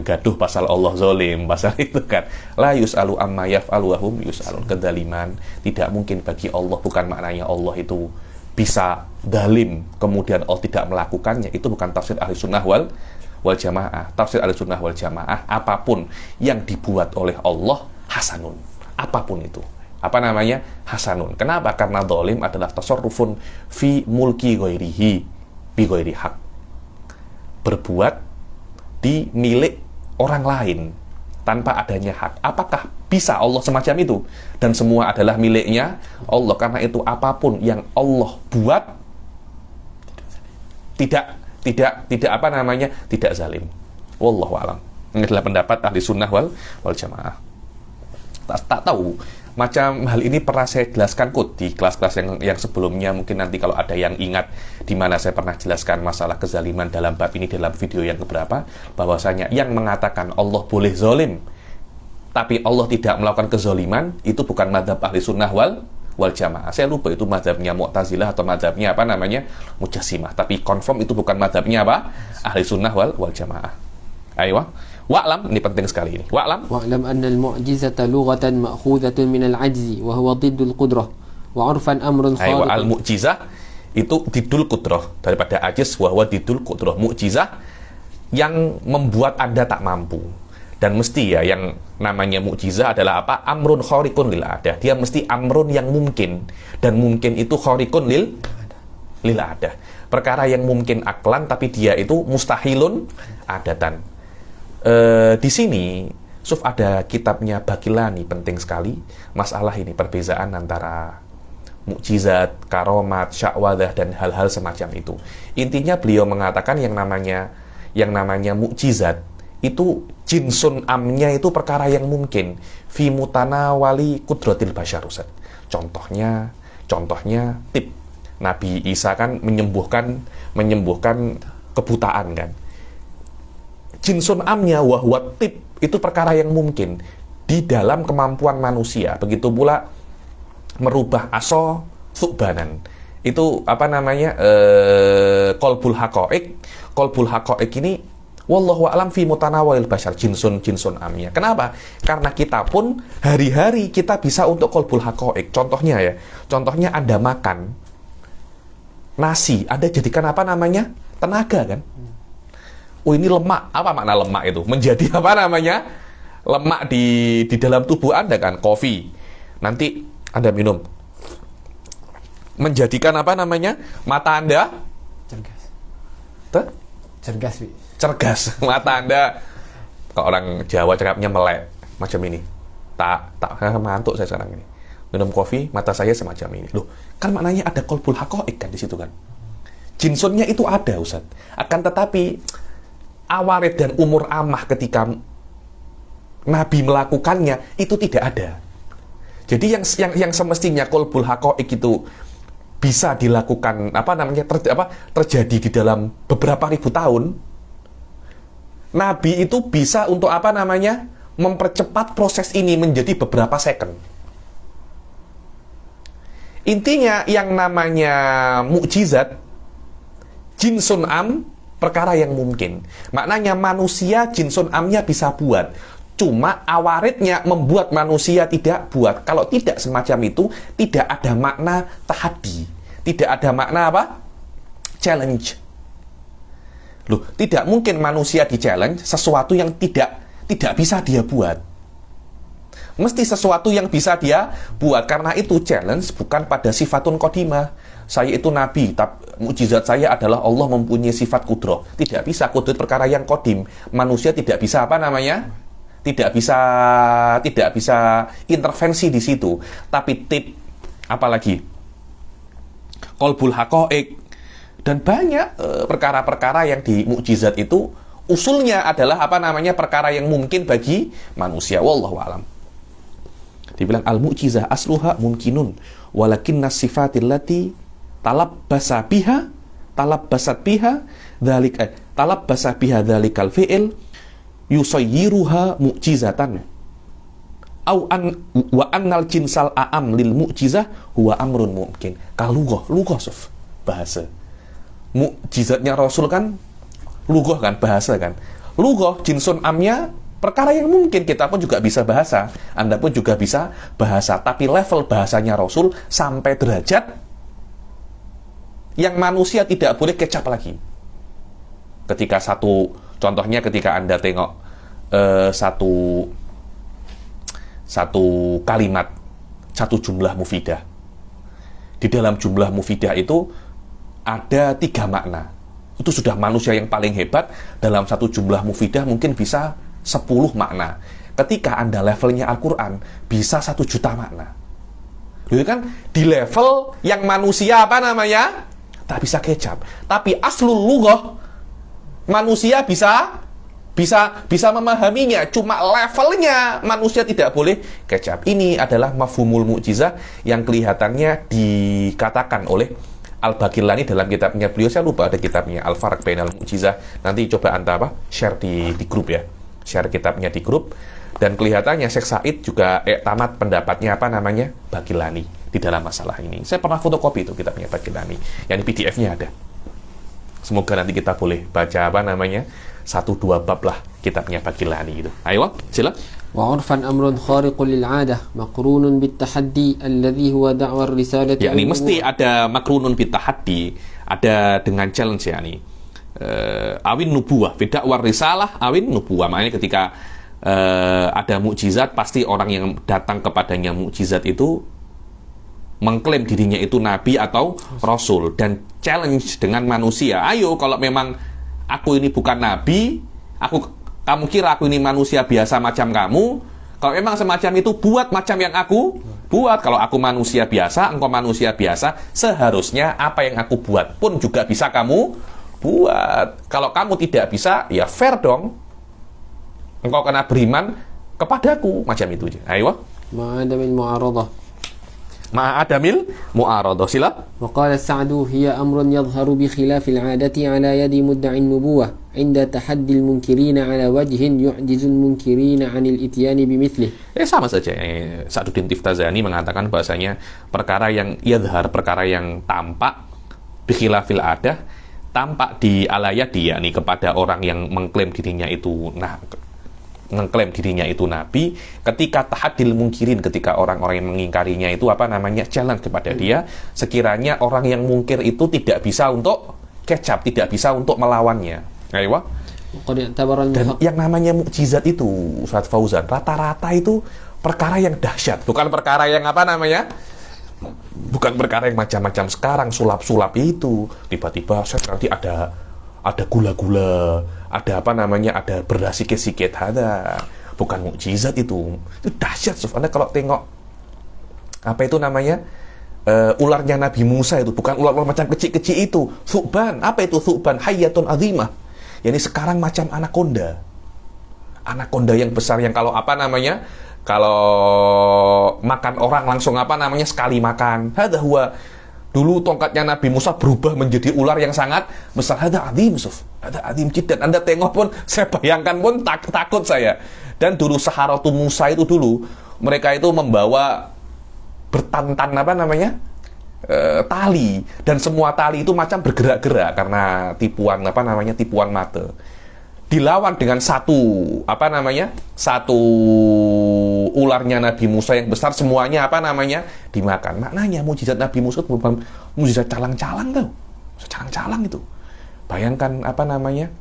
gaduh pasal Allah zalim, pasal itu kan. La yus'alu amma yaf'al wa hum yus'alun. Kedaliman tidak mungkin bagi Allah, bukan maknanya Allah itu bisa dalim kemudian Allah tidak melakukannya. Itu bukan tafsir ahli sunnah wal jamaah. Tafsir Ahlussunnah wal Jamaah, apapun yang dibuat oleh Allah hasanun. Apapun itu. Apa namanya? Hasanun. Kenapa? Karena zalim adalah tasarrufun fi mulki ghairihi bi ghairi haq. Berbuat di milik orang lain tanpa adanya hak. Apakah bisa Allah semacam itu? Dan semua adalah miliknya Allah. Karena itu apapun yang Allah buat tidak zalim. Wallahu a'lam. Ini adalah pendapat ahli sunnah wal jamaah. Tak tahu macam hal ini pernah saya jelaskan kok di kelas-kelas yang sebelumnya. Mungkin nanti kalau ada yang ingat di mana saya pernah jelaskan masalah kezaliman dalam bab ini dalam video yang keberapa, bahwasanya yang mengatakan Allah boleh zalim tapi Allah tidak melakukan kezaliman, itu bukan mazhab ahli sunnah wal jamaah. Saya lupa itu mazhabnya Mu'tazilah atau mazhabnya apa namanya Mujassimah, tapi confirm itu bukan mazhabnya apa ahli sunnah wal jamaah. Ayo, wa'lam, ini penting sekali ini. Wa'lam anna al-mu'jizata lughatan ma'khudhatun min al-'ajzi wa huwa diddul qudrah wa 'urfan amrun khariq. Ayo, al-mu'jizah itu diddul qudrah, daripada ajiz wa huwa diddul qudrah. Mu'jizah yang membuat Anda tak mampu. Dan mesti ya, yang namanya mukjizah adalah apa? Amrun khariqun lil adah. Dia mesti amrun yang mungkin. Dan mungkin itu khariqun lil adah. Perkara yang mungkin aklan, tapi dia itu mustahilun adatan. Di sini, ada kitabnya Baqillani, penting sekali. Masalah ini, perbezaan antara mukjizat, karomat, sya'wadah, dan hal-hal semacam itu. Intinya beliau mengatakan yang namanya mukjizat, itu jinsun amnya itu perkara yang mungkin fi mutanawali kudratil basyar. Contohnya tip Nabi Isa kan menyembuhkan kebutaan kan. Jinsun amnya wa huwa tip, itu perkara yang mungkin di dalam kemampuan manusia. Begitu pula merubah aso subanan. Itu apa namanya? Qalbul haqaiq ini wallahu a'lam fi mutanawalil bashar, jinsun amnya. Kenapa? Karena kita pun hari-hari kita bisa untuk qalbul haqaiq. Contohnya Anda makan nasi, Anda jadikan apa namanya? Tenaga kan? Oh, ini lemak. Apa makna lemak itu? Menjadi apa namanya? Lemak di dalam tubuh Anda kan? Kopi. Nanti Anda minum. Menjadikan apa namanya? Mata Anda cergas. Mata Anda, kalau orang Jawa cakapnya melek, macam ini. Tak ngantuk saya sekarang ini. Minum kopi, mata saya semacam ini. Loh, kan maknanya ada qalbul haqaiq kan di situ kan. Jinsunnya itu ada, Ustaz. Akan tetapi awarid dan umur amah ketika Nabi melakukannya itu tidak ada. Jadi yang semestinya qalbul haqaiq itu bisa dilakukan terjadi di dalam beberapa ribu tahun, Nabi itu bisa untuk apa namanya mempercepat proses ini menjadi beberapa second. Intinya yang namanya mukjizat, jinsun am, perkara yang mungkin. Maknanya manusia jinsun amnya bisa buat. Cuma awaridnya membuat manusia tidak buat. Kalau tidak semacam itu, tidak ada makna tahaddi. Tidak ada makna apa? Challenge. Loh, tidak mungkin manusia di-challenge sesuatu yang tidak bisa dia buat. Mesti sesuatu yang bisa dia buat. Karena itu challenge bukan pada sifatun qadimah. Saya itu nabi, mukjizat saya adalah Allah mempunyai sifat kudrah. Tidak bisa, kudrah perkara yang qadim. Manusia tidak bisa apa namanya? Tidak bisa intervensi di situ. Tapi tip apalagi? Qalbul haqaiq dan banyak perkara-perkara yang di mukjizat itu usulnya adalah apa namanya? Perkara yang mungkin bagi manusia. Wallahu a'lam. Dibilang al-mu'jizah asluha mumkinun walakinna sifatil lati talabbasat biha dzalikal fi'il yusayyiruha mu'jizatan wa annal jinsal a'am lil mu'jizah huwa amrun mumkin. Kalau lughah suf bahasa. Mukjizatnya Rasul kan lughah kan, bahasa kan. Lughah jinsun amnya perkara yang mungkin, kita pun juga bisa bahasa, Anda pun juga bisa bahasa, tapi level bahasanya Rasul sampai derajat yang manusia tidak boleh kecap lagi. Ketika contohnya ketika Anda tengok satu kalimat, satu jumlah mufidah. Di dalam jumlah mufidah itu ada 3 makna. Itu sudah manusia yang paling hebat, dalam satu jumlah mufidah mungkin bisa 10 makna. Ketika Anda levelnya Al-Quran, bisa 1 juta makna. Itu kan di level yang manusia apa namanya? Tak bisa kecap. Tapi aslul lughah, manusia bisa memahaminya. Cuma levelnya manusia tidak boleh kecap. Ini adalah mafhumul mu'jizah yang kelihatannya dikatakan oleh Al-Baqillani dalam kitabnya beliau. Saya lupa ada kitabnya Al-Farq Bainal Mu'jizah. Nanti coba Anda share di grup ya. Share kitabnya di grup. Dan kelihatannya Syekh Said juga tamat pendapatnya apa namanya? Baqillani di dalam masalah ini. Saya pernah fotokopi itu kitabnya Baqillani. Yang di PDF-nya ada. Semoga nanti kita boleh baca apa namanya? 1-2 bab lah kitabnya Baqillani itu. Ayo, sila. وعرفا أمر خارق للعادة مقرون بالتحدي الذي هو دعوى الرسالة. Ya, ini mesti ada makrunun bitahaddi, ada dengan challenge ya nih. Awin nubuwah, beda war risalah, awin nubuwah. Makanya ketika ada mukjizat, pasti orang yang datang kepadanya mukjizat itu mengklaim dirinya itu nabi atau rasul dan challenge dengan manusia. Ayo, kalau memang aku ini bukan nabi, kamu kira aku ini manusia biasa macam kamu? Kalau memang semacam itu, buat macam yang aku buat. Kalau aku manusia biasa, engkau manusia biasa, seharusnya apa yang aku buat pun juga bisa kamu buat. Kalau kamu tidak bisa, ya fair dong. Engkau kena beriman kepadaku. Macam itu aja. Ayo. Ma'adamil mu'aradah. Ma'adamil mu'aradah. Sila. وقال السعد هي أمر يظهر بخلاف العادة على يد مدعي النبوة عند تحدي المنكرين على وجه يعجز المنكرين عن الإتيان بمثله. Sama saja. Sa'duddin Tiftazani mengatakan bahasanya perkara yang yadhar, perkara yang tampak bikhilafil adah, tampak di alayadi, yakni kepada orang yang mengklaim dirinya itu nabi, ketika tahadil mungkirin, ketika orang-orang yang mengingkarinya itu apa namanya, challenge kepada dia, sekiranya orang yang mungkir itu tidak bisa untuk kecap, tidak bisa untuk melawannya. Ayo. Dan yang namanya mukjizat itu, Ustaz Fauzan, rata-rata itu perkara yang dahsyat, bukan perkara yang apa namanya, bukan perkara yang macam-macam sekarang, sulap-sulap itu. Tiba-tiba nanti ada gula-gula, ada apa namanya, ada beras sikit-sikit. Ada. Bukan mukjizat itu. Itu dahsyat. Anda kalau tengok apa itu namanya, ularnya Nabi Musa itu, bukan ular macam kecil-kecil itu. Thuban. Apa itu thuban? Hayyatun azimah. Yani sekarang macam anaconda. Anaconda yang besar, yang kalau apa namanya, kalau makan orang langsung apa namanya, sekali makan. Hadza huwa Dulu tongkatnya Nabi Musa berubah menjadi ular yang sangat besar. Ada adim, Yusuf. Ada adim jiddan. Anda tengok pun, saya bayangkan pun takut saya. Dan dulu Saharatu Musa itu dulu, mereka itu membawa bertantan apa namanya? Tali, dan semua tali itu macam bergerak-gerak karena tipuan apa namanya, tipuan mata. Dilawan dengan satu apa namanya, satu ularnya Nabi Musa yang besar, semuanya apa namanya, dimakan. Maknanya mukjizat Nabi Musa itu bukan mukjizat calang-calang tau, calang-calang itu. Bayangkan apa namanya,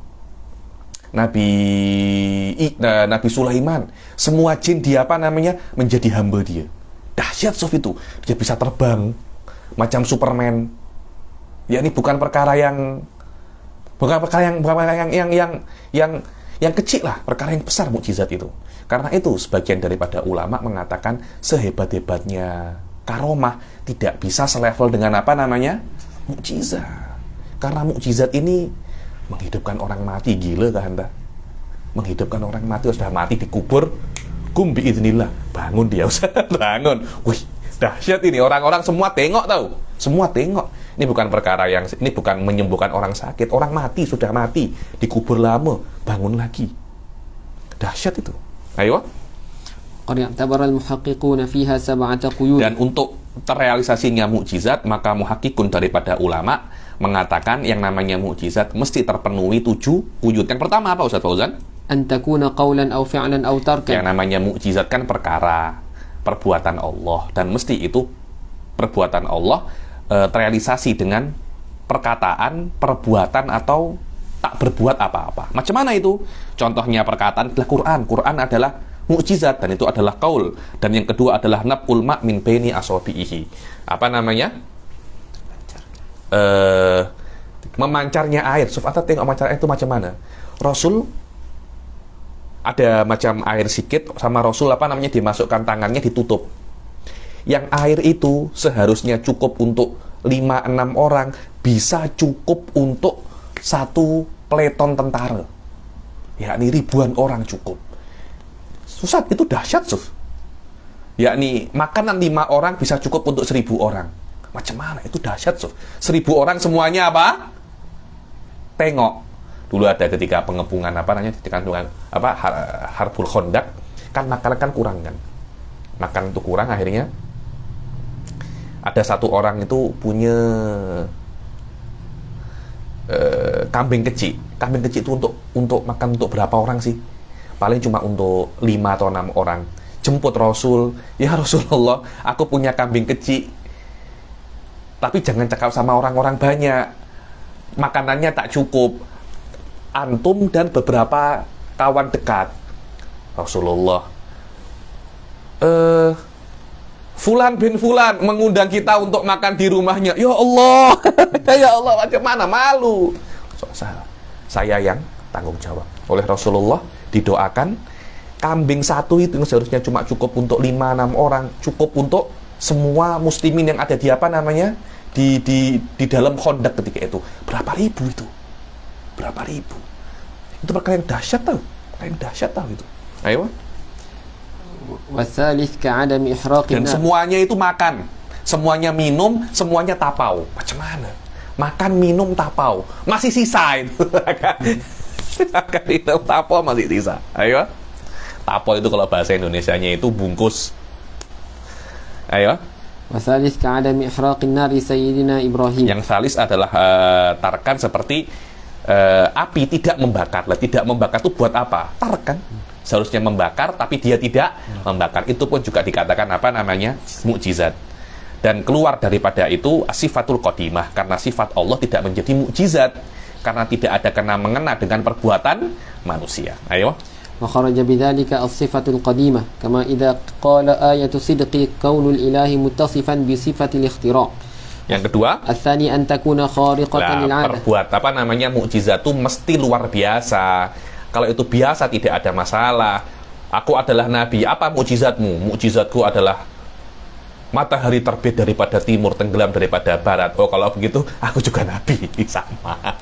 Nabi Sulaiman, semua jin dia apa namanya menjadi hamba dia. Dahsyat Sof itu, dia bisa terbang macam Superman. Ya ini bukan perkara yang kecil lah, perkara yang besar mukjizat itu. Karena itu sebagian daripada ulama mengatakan sehebat-hebatnya karomah tidak bisa selevel dengan apa namanya mukjizat. Karena mukjizat ini menghidupkan orang mati. Gila kah Anda? Menghidupkan orang mati, sudah mati dikubur, kum biiznillah, bangun dia, bangun. Wih, dahsyat ini, orang-orang semua tengok tahu, semua tengok. Ini bukan perkara yang, ini bukan menyembuhkan orang sakit, orang mati sudah mati, dikubur lama, bangun lagi. Dahsyat itu. Ayo. قد اعتبر المحققون فيها 7 قيود. Dan untuk terrealisasinya mukjizat, maka muhakkikun daripada ulama mengatakan yang namanya mukjizat mesti terpenuhi 7 quyud. Yang pertama apa Ustaz Fauzan? أن تكون قولا أو فعلا أو تركا. Yang namanya mukjizat kan perkara, perbuatan Allah, dan mesti itu perbuatan Allah terrealisasi dengan perkataan, perbuatan, atau tak berbuat apa-apa. Macam mana itu? Contohnya perkataan adalah Quran. Quran adalah mukjizat dan itu adalah qaul. Dan yang kedua adalah nab'ul ma' min baini asabihi. Apa namanya? Memancarnya air. Sufata tengok memancar air itu macam mana? Rasul ada macam air sikit, sama Rasul apa namanya dimasukkan tangannya, ditutup. Yang air itu seharusnya cukup untuk 5-6 orang, bisa cukup untuk 1 peleton tentara. Yakni ribuan orang cukup. Susah, itu dahsyat, Suf. Yakni makanan 5 orang bisa cukup untuk 1000 orang. Macam mana? Itu dahsyat, Suf. 1000 orang semuanya apa? Tengok. Dulu ada ketika pengepungan apa namanya, apa Harbul Khandaq, kan makanan kan kurang kan. Makan itu kurang, akhirnya ada 1 orang itu punya kambing kecil. Kambing kecil itu untuk makan untuk berapa orang sih? Paling cuma untuk 5 atau 6 orang. Jemput Rasul, ya Rasulullah, aku punya kambing kecil, tapi jangan cakap sama orang-orang banyak, makanannya tak cukup, antum dan beberapa kawan dekat. Rasulullah, Fulan bin Fulan mengundang kita untuk makan di rumahnya. Ya Allah, ya Allah, macam mana, malu. Saya yang tanggung jawab. Oleh Rasulullah didoakan, kambing 1 itu seharusnya cuma cukup untuk 5-6 orang, cukup untuk semua muslimin yang ada di apa namanya, di dalam Khandaq ketika itu. Berapa ribu itu? Berapa ribu? Itu perkara yang dahsyat tau. Perkara yang dahsyat tau itu. Ayo. والثالث كعدم إحراق Dan النار. semuanya itu makan, semuanya minum, semuanya tapau. Macam mana? Makan, minum, tapau, masih sisa itu. Makan, minum, tapau masih sisa. Ayo. Tapau itu kalau bahasa Indonesianya itu bungkus. Ayo. والثالث كعدم إحراق النار سيدنا إبراهيم. Yang salis adalah tarkan seperti api tidak membakar. Lah, tidak membakar itu buat apa? Tarkan. Seharusnya membakar, tapi dia tidak membakar. Itu pun juga dikatakan apa namanya? Mukjizat. Dan keluar daripada itu sifatul qadimah, karena sifat Allah tidak menjadi mukjizat, karena tidak ada kena-mengena dengan perbuatan manusia. Ayo. وخرج بذلك الصفة القديمة كما إذا قال آية صدق كون الإله متصفا بصفة الاختراع. Yang kedua, الثاني أن تكون خارقة للعادة. perbuat apa namanya mukjizat itu mesti luar biasa. Kalau itu biasa tidak ada masalah. Aku adalah nabi. Apa mukjizatmu? Mukjizatku adalah matahari terbit daripada timur, tenggelam daripada barat. Oh, kalau begitu aku juga nabi. Sama.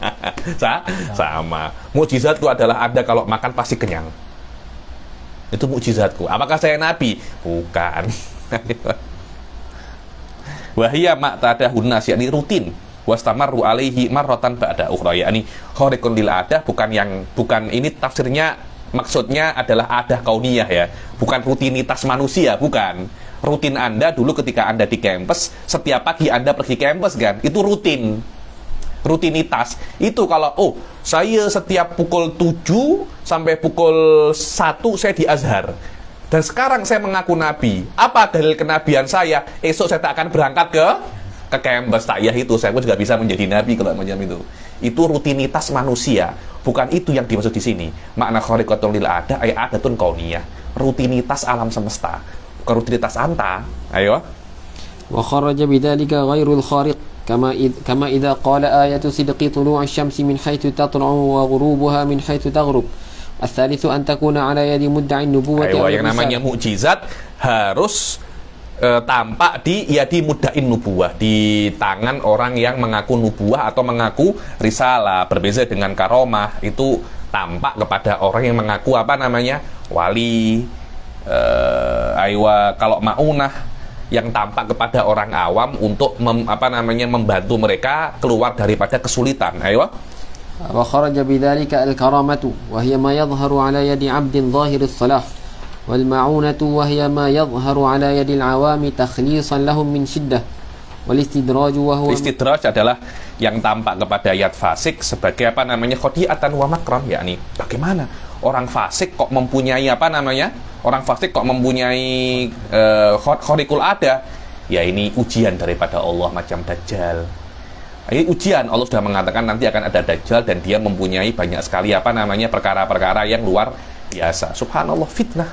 Sama. Mukjizatku adalah Anda kalau makan pasti kenyang. Itu mukjizatku. Apakah saya nabi? Bukan. Wahia ma'tadahun nas, yakni rutin. Wastamarru alaihi marratan ba'da ukhra, yakni khariqun lil adah, bukan ini tafsirnya, maksudnya adalah adah kauniyah ya, bukan rutinitas manusia, bukan. Rutin Anda dulu ketika Anda di kampus, setiap pagi Anda pergi kampus kan, itu rutin. Rutinitas itu kalau saya setiap pukul 7 sampai pukul 1 saya di Azhar, dan sekarang saya mengaku nabi, apa dalil kenabian saya? Esok saya tak akan berangkat ke kampus, tak ya itu saya pun juga bisa menjadi nabi kalau macam itu rutinitas manusia, bukan itu yang dimaksud di sini. Makna khariqatun lil adah ay adatun kauniyah, rutinitas alam semesta, bukan rutinitas anta. Ayo. Wa kharaja bidzalika ghairul khariq كما إذا قال آية صدق طلوع الشمس من حيث تطلع وغروبها من حيث تغرب. الثالث أن تكون على يد مدعي النبوة. Yang namanya mukjizat harus tampak di muddain nubuwah, di tangan orang yang mengaku nubuwah atau mengaku risalah. Berbeda dengan karomah, itu tampak kepada orang yang mengaku wali. Kalau maunah yang tampak kepada orang awam untuk membantu mereka keluar daripada kesulitan. Ayo. Wa kharaja bidzalika al-karamatu wa hiya ma yadhharu ala yadi 'abdin dhahiris salah wal ma'unatu wa hiya ma yadhharu ala yadi al-'awami takhlisan lahum min shiddah wal istidraj wa huwa istidraj adalah yang tampak kepada yad fasik sebagai khodi'atan wa makran, yakni bagaimana orang fasik kok mempunyai khariqul ada, ya ini ujian daripada Allah macam Dajjal. Ini ujian, Allah sudah mengatakan nanti akan ada Dajjal dan dia mempunyai banyak sekali perkara-perkara yang luar biasa. Subhanallah, fitnah.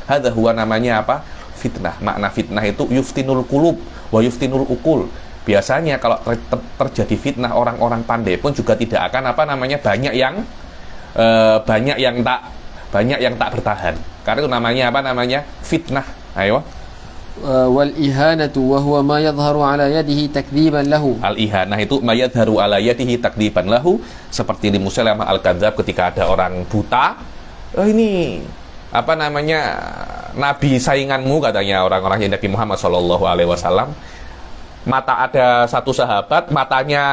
Hadza huwa namanya fitnah. Makna fitnah itu yuftinul qulub wa yuftinul uqul. Biasanya kalau terjadi fitnah, orang-orang pandai pun juga tidak akan banyak yang tak bertahan. Karena itu namanya fitnah. Ayo. Wal ihanatu wa huwa ma yadhharu ala yadihi takdziban lahu. Al ihanah itu ma yadhharu ala yadihi takdziban lahu, seperti di Musailamah al-Kadzdzab ketika ada orang buta. Ini nabi sainganmu, katanya orang-orang Nabi Muhammad SAW. Ada satu sahabat matanya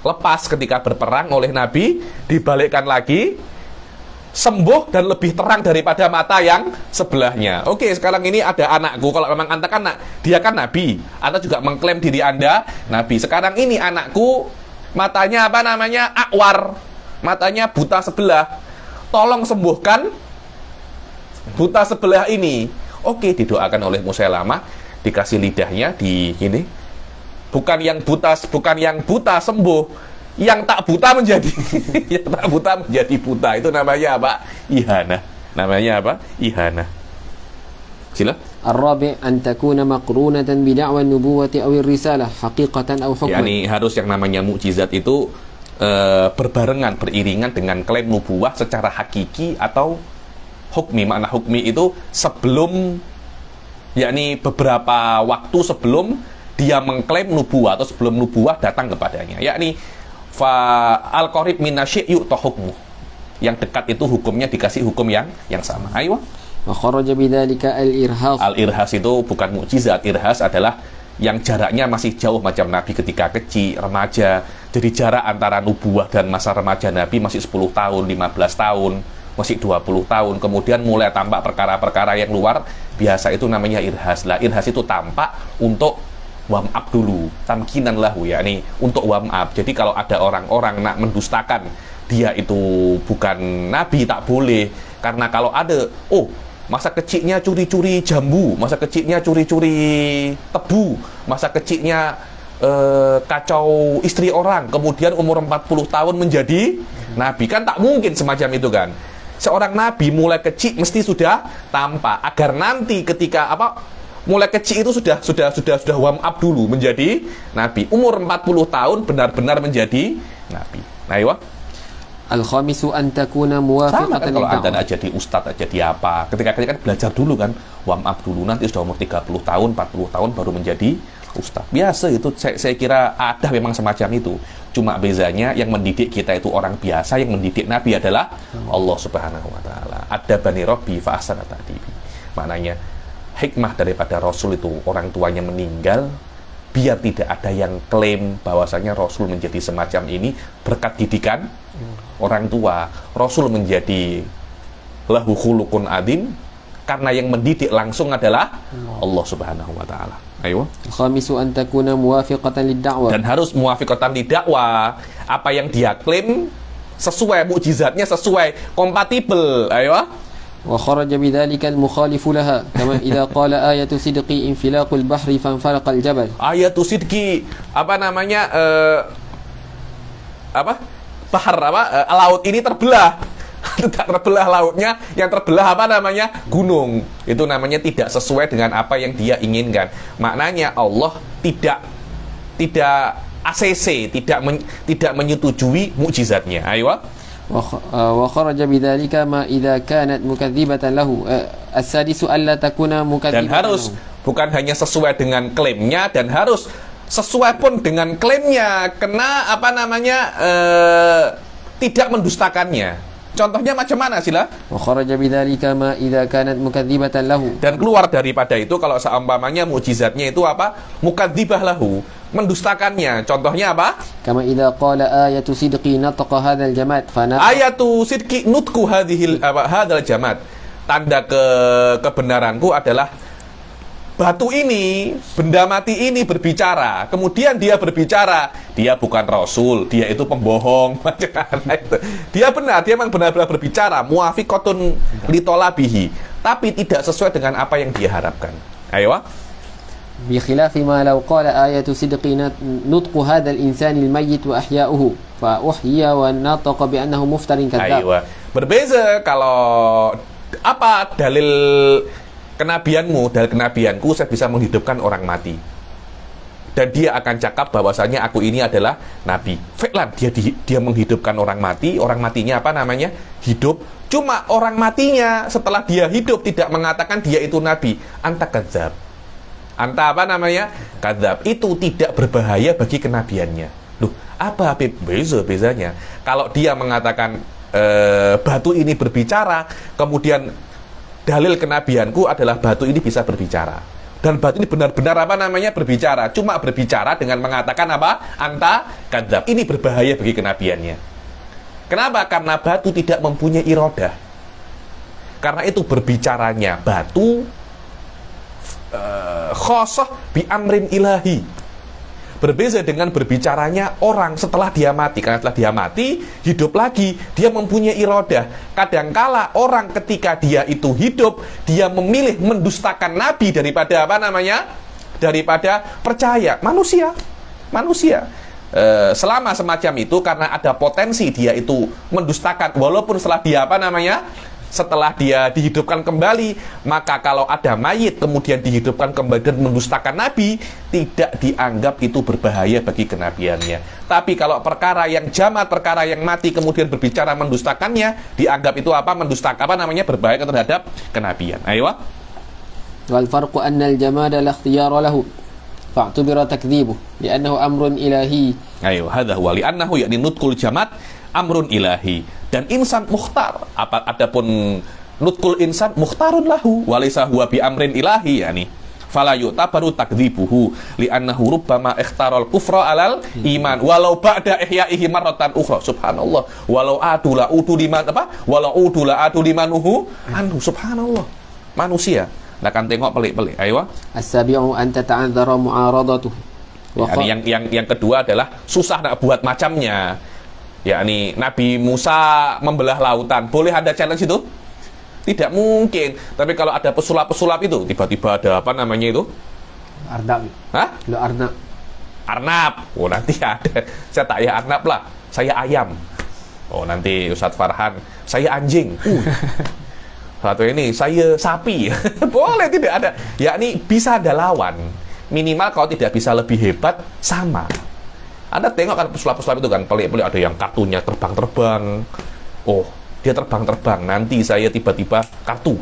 lepas ketika berperang oleh Nabi, dibalikkan lagi, sembuh dan lebih terang daripada mata yang sebelahnya. Oke, sekarang ini ada anakku. Kalau memang Anda kan dia kan Nabi, Anda juga mengklaim diri Anda Nabi. Sekarang ini anakku matanya akwar, matanya buta sebelah. Tolong sembuhkan buta sebelah ini. Oke, didoakan oleh Musailamah, dikasih lidahnya di ini. Bukan yang buta sembuh, yang tak buta menjadi buta. Itu namanya ihanah. Ihanah. Sila. Ar-rabi' an takuna maqrunatan bi da'wa an-nubuwati aw ar-risalah haqiqatan aw hukman. Yani harus yang namanya mukjizat itu beriringan dengan klaim nubuwah secara hakiki atau hukmi. Makna hukmi itu sebelum, yakni beberapa waktu sebelum dia mengklaim nubuwah atau sebelum nubuwah datang kepadanya, yakni al-qarib minasyi' yu'ta hukmu, yang dekat itu hukumnya dikasih hukum yang sama. Ayo. Wa kharaja bidzalika al-irhas. Al-irhas itu bukan mukjizat. Irhas adalah yang jaraknya masih jauh, macam Nabi ketika kecil, remaja. Jadi jarak antara nubuwah dan masa remaja Nabi masih 10 tahun, 15 tahun, masih 20 tahun. Kemudian mulai tampak perkara-perkara yang luar biasa, itu namanya irhas. Lah, irhas itu tampak untuk wam'ab dulu, tamkinan lahu, yakni untuk wam'ab. Jadi kalau ada orang-orang nak mendustakan dia itu bukan nabi, tak boleh. Karena kalau ada, masa kecilnya curi-curi jambu, masa kecilnya curi-curi tebu, masa kecilnya kacau istri orang, kemudian umur 40 tahun menjadi nabi, kan tak mungkin semacam itu kan. Seorang nabi mulai kecil mesti sudah tampak, agar nanti ketika mulai kecil itu sudah wam'ab dulu menjadi nabi. Umur 40 tahun benar-benar menjadi nabi. Nah, iya. Al-khamisu an takuna muwafiqatan kalau Anda nak jadi ustadz, jadi apa, ketika kan belajar dulu kan, wam'ab dulu, nanti sudah umur 30 tahun, 40 tahun baru menjadi ustadz. Biasa itu, saya kira ada memang semacam itu. Cuma bezanya yang mendidik kita itu orang biasa, yang mendidik nabi adalah Allah Subhanahu wa taala. Ada bani rabbi fa ahsana ta'dibi. Maknanya hikmah daripada Rasul itu orang tuanya meninggal, biar tidak ada yang klaim bahwasanya Rasul menjadi semacam ini berkat didikan orang tua. Rasul menjadi lahu khuluqun adzim karena yang mendidik langsung adalah Allah Subhanahu wa taala. Ayo. Khamisu an takuna muwafiqatan lid-da'wah. Dan harus muwafiqatan lidakwah. Apa yang dia klaim sesuai, mukjizatnya sesuai, kompatibel. Ayo. Wa kharaja bidzalika al-mukhalifu laha kama idza qala ayatu sidqi infilaqul bahri fanfalaqa al-jabal. Ayatu sidqi apa namanya bahar laut ini terbelah. Tidak terbelah lautnya, yang terbelah apa namanya? Gunung. Itu namanya tidak sesuai dengan apa yang dia inginkan. Maknanya Allah tidak ACC, tidak menyetujui mukjizatnya. Ayo. Wa kharaja bidzalika ma idza kanat mukadzibatan lahu. As-sadisu alla takuna mukadzibatan. Dan harus bukan hanya sesuai dengan klaimnya, dan harus sesuai pun dengan klaimnya, kena apa namanya tidak mendustakannya. Contohnya macam mana sila? Wa kharaja bidzalika ma idza kanat mukadzibatan lahu. Dan keluar daripada itu kalau seumpamanya mukjizatnya itu apa? Mukadzibah lahu, mendustakannya. Contohnya apa? Kama idza qala ayatu sidqi nataqa hadzal jamad fana. Ayatu sidqi nutku hadzal jamad. Tanda kebenaranku adalah batu ini, benda mati ini berbicara. Kemudian dia berbicara. Dia bukan Rasul, dia itu pembohong. Dia benar, dia memang benar-benar berbicara. Muwafiqatun litolabihi. Tapi tidak sesuai dengan apa yang dia harapkan. Ayo. Bi khilafi ma law qala ayatu sidqi nutqu hadzal insani al-mayyit wa ahya'uhu fa uhyiya wa nataqa bi annahu muftarin kadzdzab. Ayo. Berbeza kalau apa dalil kenabianmu, dari kenabianku saya bisa menghidupkan orang mati. Dan dia akan cakap bahwasanya aku ini adalah nabi. Fi'lan, dia menghidupkan orang mati, orang matinya apa namanya? Hidup. Cuma orang matinya setelah dia hidup tidak mengatakan dia itu nabi. Anta kadzab. Anta apa namanya? Kadzab. Itu tidak berbahaya bagi kenabiannya. Loh, apa bezanya? Kalau dia mengatakan batu ini berbicara, kemudian dalil kenabianku adalah batu ini bisa berbicara. Dan batu ini benar-benar apa namanya? Berbicara. Cuma berbicara dengan mengatakan apa? Anta kadzab. Ini berbahaya bagi kenabiannya. Kenapa? Karena batu tidak mempunyai iradah. Karena itu berbicaranya batu khosoh bi amrin ilahi. Berbeza dengan berbicaranya orang setelah dia mati. Karena setelah dia mati, hidup lagi. Dia mempunyai iradah. Kadangkala orang ketika dia itu hidup, dia memilih mendustakan Nabi daripada apa namanya? Daripada percaya. Manusia. Selama semacam itu, karena ada potensi dia itu mendustakan. Walaupun setelah dia apa namanya? Setelah dia dihidupkan kembali, maka kalau ada mayit kemudian dihidupkan kembali dan mendustakan Nabi, tidak dianggap itu berbahaya bagi kenabiannya. Tapi kalau perkara yang jamat, perkara yang mati kemudian berbicara mendustakannya, dianggap itu apa? Mendustakan apa namanya? Berbahaya terhadap kenabian. Ayo. Wal farqu anna al-jamada la ikhtiyara lahu fa'tubira takdzibuh li'annahu amrun ilahi. Ayo, hadza huwa li'annahu yakni nutqul jamad amrun ilahi. Dan insan mukhtar, adapun nutkul insan mukhtarun lahu walaysa huwa bi amrin ilahi, yani fala yu'tabaru takdzibuhu li'annahu rubbama ikhtaral kufra alal iman walau ba'da ihya'ihi marratan ukhra. Subhanallah, walau adu la udu liman apa walau udu la adu limanuhu anhu. Subhanallah, manusia. Nah kan tengok pelik-pelik. Ayo. As-sabi'u an tata'adzara mu'aradatuhu. Yang kedua adalah susah nak buat macamnya. Yakni Nabi Musa membelah lautan. Boleh ada challenge itu? Tidak mungkin. Tapi kalau ada pesulap-pesulap itu, tiba-tiba ada apa namanya itu? Arnab. Hah? Lo Arnab. Arnab. Oh nanti ada. Saya tak ya Arnab lah. Saya ayam. Oh nanti Ustadz Farhan. Saya anjing. Satu ini saya sapi. Boleh, tidak ada. Yakni bisa ada lawan. Minimal kalau tidak bisa lebih hebat, sama. Anda tengok kan pesulap-pesulap itu kan pelik-pelik, ada yang kartunya terbang-terbang. Oh, dia terbang-terbang. Nanti saya tiba-tiba kartu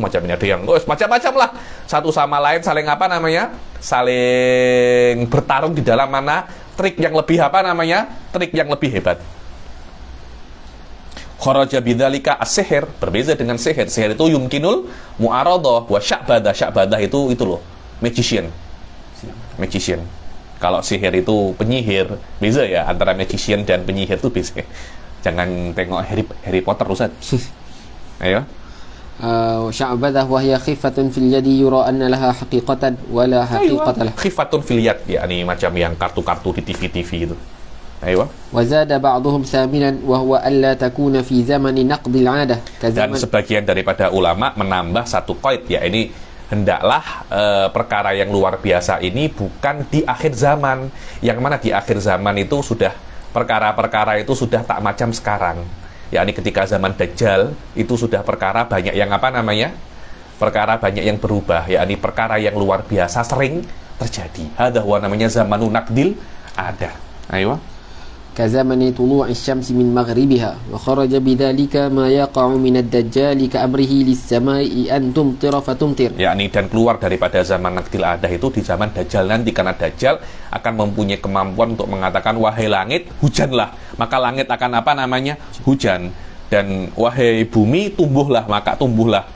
macam ini. Ada yang macam-macam lah. Satu sama lain saling apa namanya? Saling bertarung di dalam mana trik yang lebih apa namanya? Trik yang lebih hebat. Kharaja bidzalika as-sihr, berbeza dengan sihir. Sihir itu yumkinul mu'aradah wa sya'badah. Sya'badah itu loh, magician. Magician. Kalau sihir itu penyihir, beza ya antara magician dan penyihir itu beza. Jangan tengok Harry Potter Ustaz. Ayo. شعبذة وهي خفة في اليد يرى أن لها حقيقة ولا حقيقة لها. Khifatun fil yad, yakni macam yang kartu-kartu di TV-TV itu. Ayo. وزاد بعضهم ثامنا وهو ألا تكون في زمن نقض العادة Dan كزمن sebagian daripada ulama menambah satu qaid, ya ini hendaklah perkara yang luar biasa ini bukan di akhir zaman. Yang mana di akhir zaman itu sudah perkara-perkara itu sudah tak macam sekarang. Yakni ketika zaman Dajjal itu sudah perkara banyak yang apa namanya? Perkara banyak yang berubah, yakni perkara yang luar biasa sering terjadi. Hadza huwa namanya zamanun naqdil ada. Ayo. كزمن طلوع الشمس من مغربها وخرج بذلك ما يقع من الدجال كأمره للسماء أن تمطر فتمطر. Yakni dan keluar daripada zaman naqdil adah itu di zaman Dajjal nanti, karena Dajjal akan mempunyai kemampuan untuk mengatakan wahai langit hujanlah, maka langit akan apa namanya? Hujan. Dan wahai bumi tumbuhlah, maka tumbuhlah.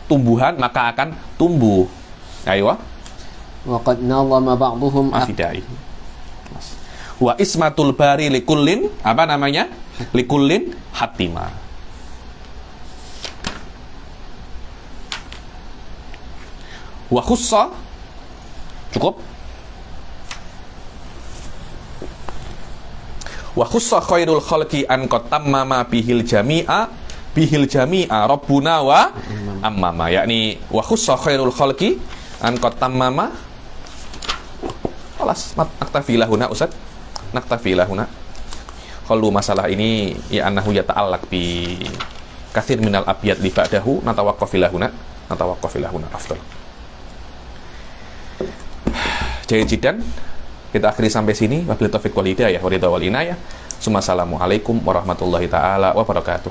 Tumbuhan maka akan tumbuh. Ayo. وقد نظم بعضهم Afidai. Wa ismatul bari likullin apa namanya? Likullin hatima. Wa khussa cukup. Wa khussa khairul khalqi an qatammama bihil jami'a rabbuna wa ammama, yakni wa khussa khairul khalqi an qatammama. Alas naktafi lahuna Ustaz. Naktafi lahuna. Kalau masalah ini ya annahu yata'allaq bi katsir minal abyad li ba'dahu natawaqqaf lahuna afdal. Jayidan, kita akhiri sampai sini. Wabillahi taufiq wal hidayah wa ridha wal inayah. Assalamualaikum warahmatullahi taala wabarakatuh.